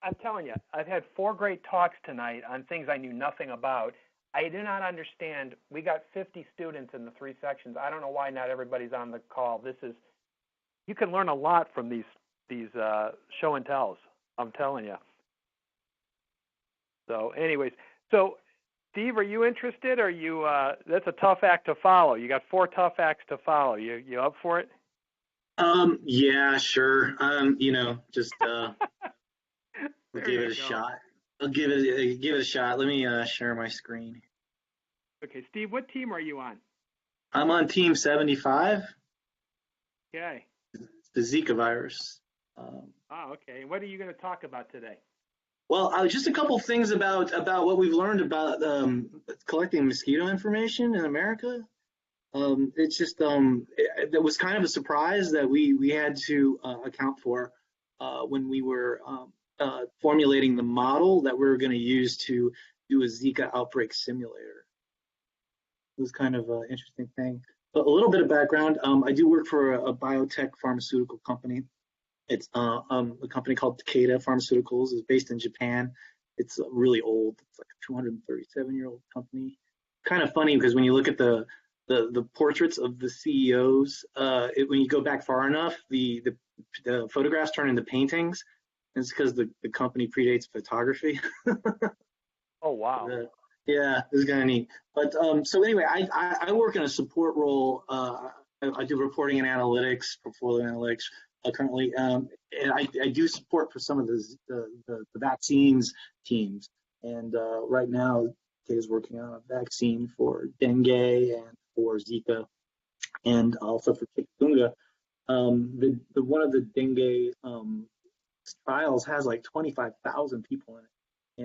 I'm telling you, I've had 4 great talks tonight on things I knew nothing about. I do not understand. We got 50 students in the 3 sections. I don't know why not everybody's on the call. You can learn a lot from these show and tells. I'm telling you. So, anyways, Steve, are you interested? Or you? That's a tough act to follow. You got 4 tough acts to follow. You up for it? Yeah, sure. Just we'll give it a shot. I'll give it a shot. Let me share my screen. Okay, Steve, what team are you on? I'm on team 75. Okay. It's the Zika virus. Okay. What are you going to talk about today? Well, just a couple things about what we've learned about collecting mosquito information in America. It's just that was kind of a surprise that we had to account for when we were formulating the model that we were going to use to do a Zika outbreak simulator. It was kind of an interesting thing. But a little bit of background, I do work for a biotech pharmaceutical company. It's a company called Takeda Pharmaceuticals. It's based in Japan. It's really old. It's like a 237-year-old company. Kind of funny because when you look at the portraits of the CEOs, when you go back far enough, the the photographs turn into paintings. It's because the company predates photography. Oh, wow. Yeah, this is kind of neat. But so anyway, I work in a support role. I do reporting and analytics, portfolio analytics currently, and I do support for some of the vaccines teams. And right now, Kate is working on a vaccine for dengue and for Zika, and also for chikungunya. One of the dengue trials has like 25,000 people in it,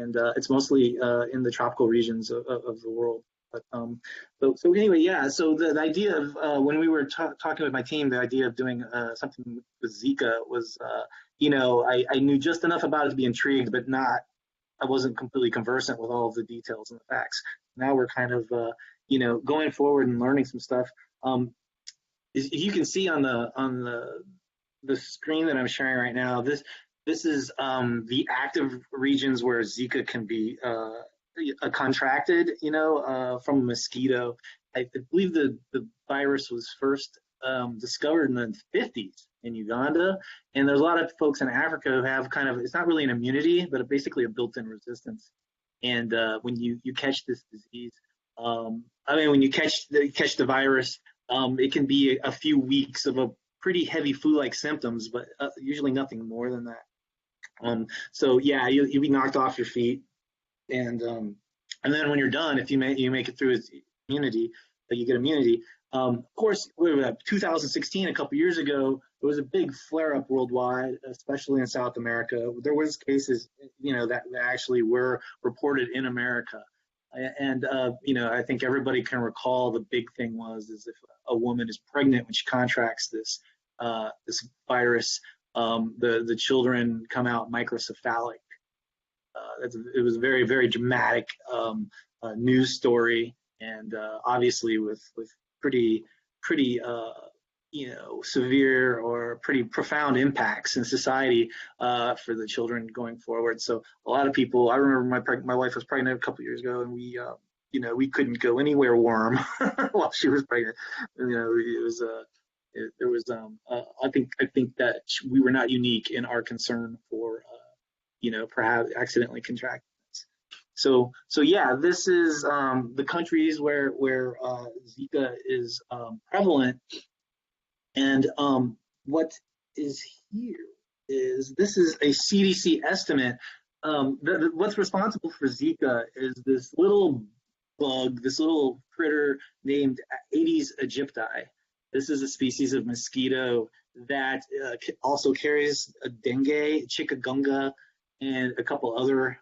and it's mostly in the tropical regions of the world. But so anyway, yeah. So the idea of when we were talking with my team, the idea of doing something with Zika was, I knew just enough about it to be intrigued, but I wasn't completely conversant with all of the details and the facts. Now we're kind of, going forward and learning some stuff. You can see on the screen that I'm sharing right now, this is the active regions where Zika can be contracted, from a mosquito. I believe the virus was first discovered in the 50s in Uganda, and there's a lot of folks in Africa who have kind of, it's not really an immunity, but basically a built-in resistance. And when you catch this disease, when you catch the virus, it can be a few weeks of a pretty heavy flu-like symptoms, but usually nothing more than that. So yeah, you'll be knocked off your feet, and then when you're done, if you make it through its immunity, you get immunity. Of course, 2016, a couple years ago, there was a big flare-up worldwide, especially in South America. There was cases, that actually were reported in America. And I think everybody can recall the big thing was if a woman is pregnant when she contracts this virus, the children come out microcephalic. It was a very, very dramatic news story, and obviously with pretty severe or pretty profound impacts in society for the children going forward. So a lot of people, I remember my wife was pregnant a couple years ago, and we couldn't go anywhere warm while she was pregnant. It was I think that we were not unique in our concern for perhaps accidentally contracting this. So yeah, this is the countries where Zika is prevalent. And what is here is, this is a CDC estimate. What's responsible for Zika is this little bug, this little critter named Aedes aegypti. This is a species of mosquito that also carries a dengue, chikungunya, and a couple other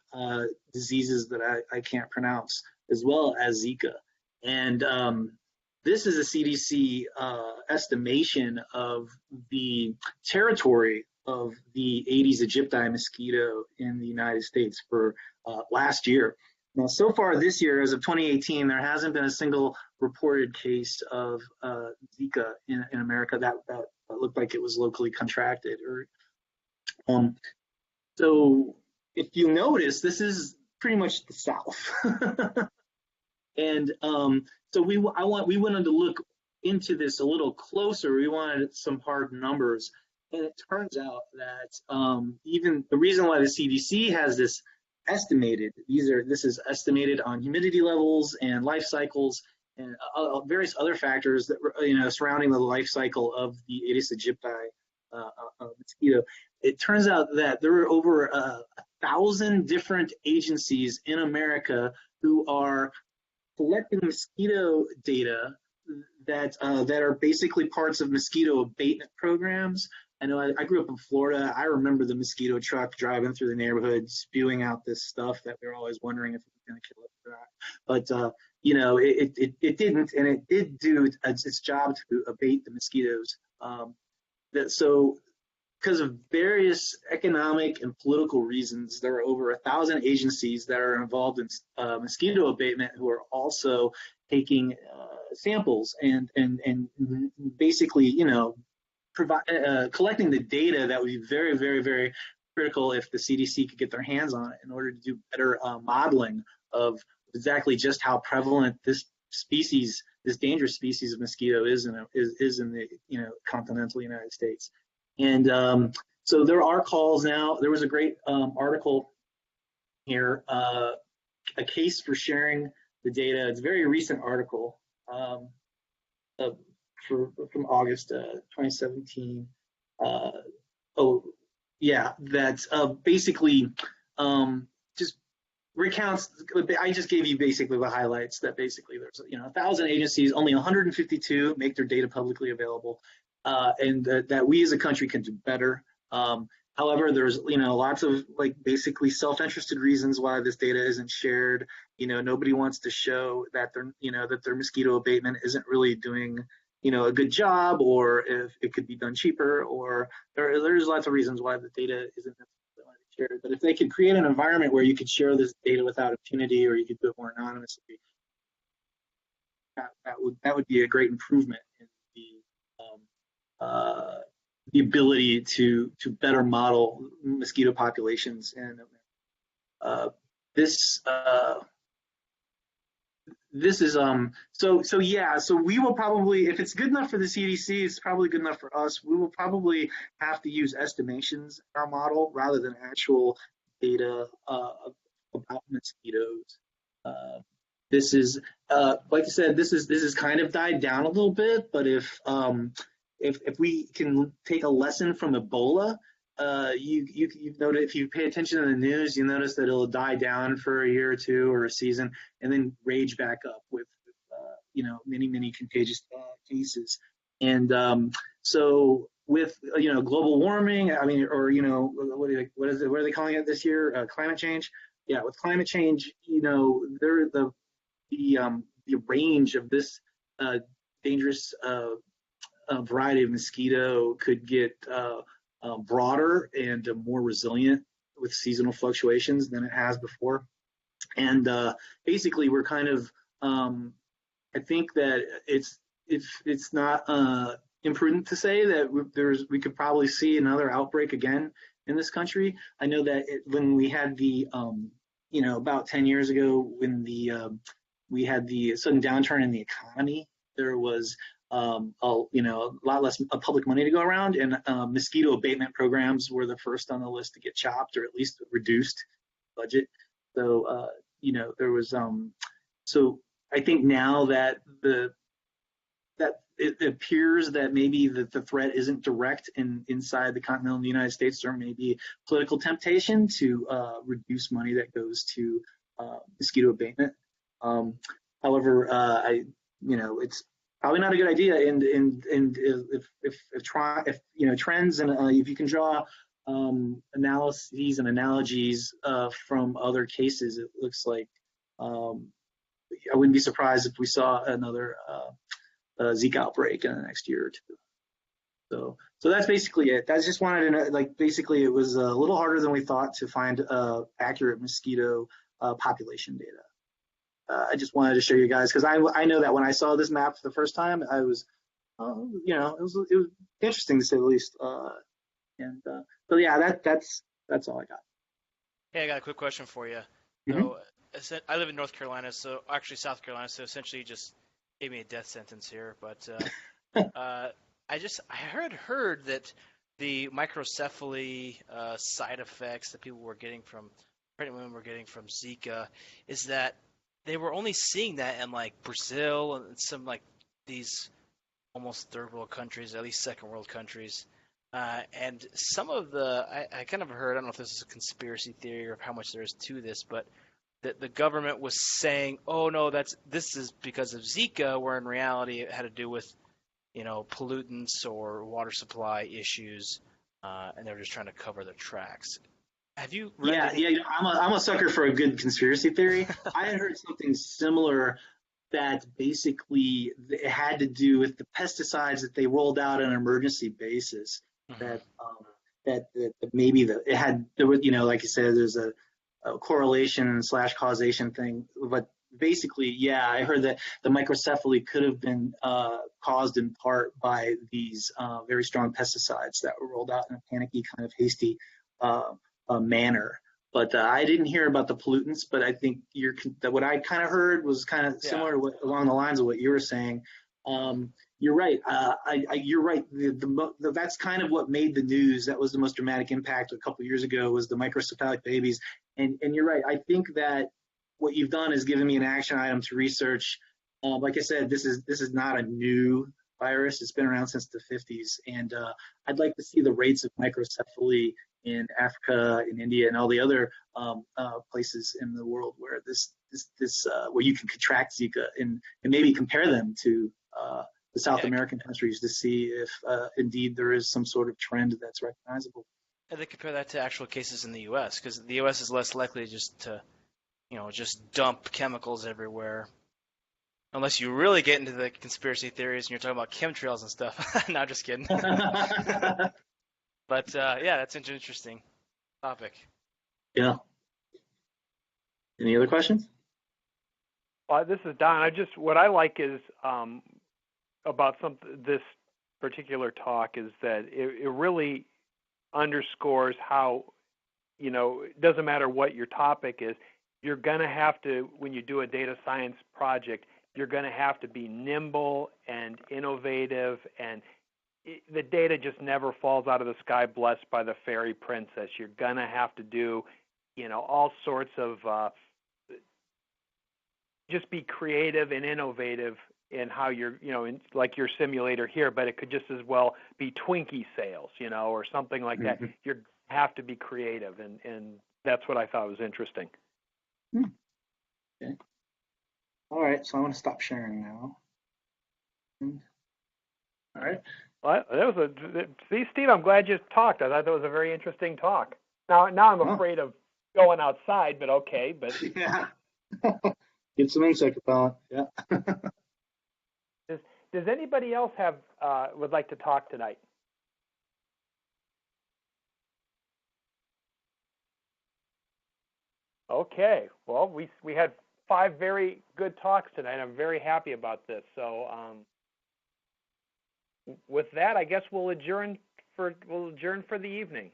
diseases that I can't pronounce, as well as Zika. And this is a CDC estimation of the territory of the Aedes aegypti mosquito in the United States for last year. Now, so far this year, as of 2018, there hasn't been a single reported case of Zika in America that looked like it was locally contracted. So if you notice, this is pretty much the South. And so we wanted to look into this a little closer. We wanted some hard numbers, and it turns out that even the reason why the CDC has this estimated, this is estimated on humidity levels and life cycles and various other factors that surrounding the life cycle of the Aedes aegypti mosquito. It turns out that there are over 1,000 different agencies in America who are collecting mosquito data that are basically parts of mosquito abatement programs. I know I grew up in Florida. I remember the mosquito truck driving through the neighborhood, spewing out this stuff that we were always wondering if it was going to kill us or not. But it didn't, and it did do its job to abate the mosquitoes. So because of various economic and political reasons, there are over 1,000 agencies that are involved in mosquito abatement who are also taking samples and basically, collecting the data that would be very, very, very critical if the CDC could get their hands on it in order to do better modeling of exactly just how prevalent this dangerous species of mosquito is in the continental United States. And so there are calls now. There was a great article here, a case for sharing the data. It's a very recent article from August 2017. That's basically just recounts. I just gave you basically the highlights. That basically there's 1,000 agencies, only 152 make their data publicly available, and that we as a country can do better. However, there's lots of basically self-interested reasons why this data isn't shared. Nobody wants to show that their mosquito abatement isn't really doing a good job, or if it could be done cheaper, or there's lots of reasons why the data isn't necessarily shared. But if they could create an environment where you could share this data without impunity, or you could do it more anonymously, that would be a great improvement in the ability to better model mosquito populations. And this is so we will probably, if it's good enough for the CDC, it's probably good enough for us. We will probably have to use estimations in our model rather than actual data about mosquitoes. This is like I said, this is kind of died down a little bit, but if we can take a lesson from Ebola, you've noticed, if you pay attention to the news, you notice that it'll die down for a year or two or a season, and then rage back up with many contagious cases. And so with global warming, I mean, or what are they calling it this year? Climate change. Yeah, with climate change, the range of this dangerous variety of mosquito could get broader and more resilient with seasonal fluctuations than it has before. And basically, we're kind of, I think that it's not imprudent to say that we could probably see another outbreak again in this country. I know that when we had the, about 10 years ago, when we had the sudden downturn in the economy, there was a lot less public money to go around, and mosquito abatement programs were the first on the list to get chopped, or at least reduced budget. So there was so I think now that it appears that maybe the threat isn't direct inside the continental United States, there may be political temptation to reduce money that goes to mosquito abatement. However, it's probably not a good idea. And if trends, and if you can draw analyses and analogies from other cases, it looks like I wouldn't be surprised if we saw another Zika outbreak in the next year or two. So that's basically it. I just wanted to know, basically it was a little harder than we thought to find accurate mosquito population data. I just wanted to show you guys, because I know that when I saw this map for the first time, I was, it was interesting to say the least. So yeah, that's all I got. Hey, I got a quick question for you. Mm-hmm. So I live in North Carolina, so actually South Carolina, so essentially you just gave me a death sentence here. But I heard that the microcephaly side effects that people were getting from, pregnant women were getting from Zika, is that they were only seeing that in Brazil and some these almost third world countries, at least second world countries. And some of I kind of heard, I don't know if this is a conspiracy theory or how much there is to this, but that the government was saying, oh no, this is because of Zika, where in reality it had to do with, pollutants or water supply issues, and they're just trying to cover their tracks. Have you read I'm a sucker for a good conspiracy theory. I had heard something similar, that basically it had to do with the pesticides that they rolled out on an emergency basis. Mm-hmm. That maybe it had, there was, like you said, there's a correlation / causation thing. But basically, yeah, I heard that the microcephaly could have been caused in part by these very strong pesticides that were rolled out in a panicky, kind of hasty manner. But I didn't hear about the pollutants. But I think what I kind of heard was kind of similar to along the lines of what you were saying. you're right. You're right. That's kind of what made the news. That was the most dramatic impact a couple of years ago, was the microcephalic babies. And you're right. I think that what you've done is given me an action item to research. Like I said, this is not a new virus. It's been around since the 50s, and I'd like to see the rates of microcephaly in Africa, in India, and all the other places in the world where where you can contract Zika, and maybe compare them to the South American countries to see if indeed there is some sort of trend that's recognizable. And they compare that to actual cases in the U.S., because the U.S. is less likely to just dump chemicals everywhere. Unless you really get into the conspiracy theories and you're talking about chemtrails and stuff. No, just kidding. But yeah, that's an interesting topic. Yeah. Any other questions? This is Don. What I like is about this particular talk is that it really underscores how, it doesn't matter what your topic is, you're going to have to, when you do a data science project, you're going to have to be nimble and innovative, and the data just never falls out of the sky blessed by the fairy princess. You're going to have to do, all sorts of, just be creative and innovative in how you're, like your simulator here, but it could just as well be Twinkie sales, or something like that. You have to be creative, and that's what I thought was interesting. Okay. All right, so I'm going to stop sharing now. All right. Well, see, Steve, I'm glad you talked. I thought that was a very interesting talk. Now I'm afraid of going outside, but okay. But yeah, get some insect repellent. Yeah. Does anybody else would like to talk tonight? Okay. Well, we had 5 very good talks tonight. I'm very happy about this. So with that, I guess we'll adjourn for the evening.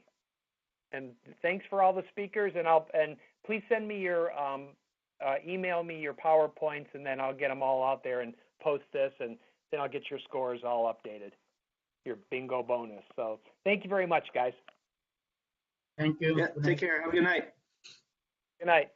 And thanks for all the speakers. And please send me your email me your PowerPoints, and then I'll get them all out there and post this, and then I'll get your scores all updated. Your bingo bonus. So thank you very much, guys. Thank you. Yeah, take care. Have a good night. Good night.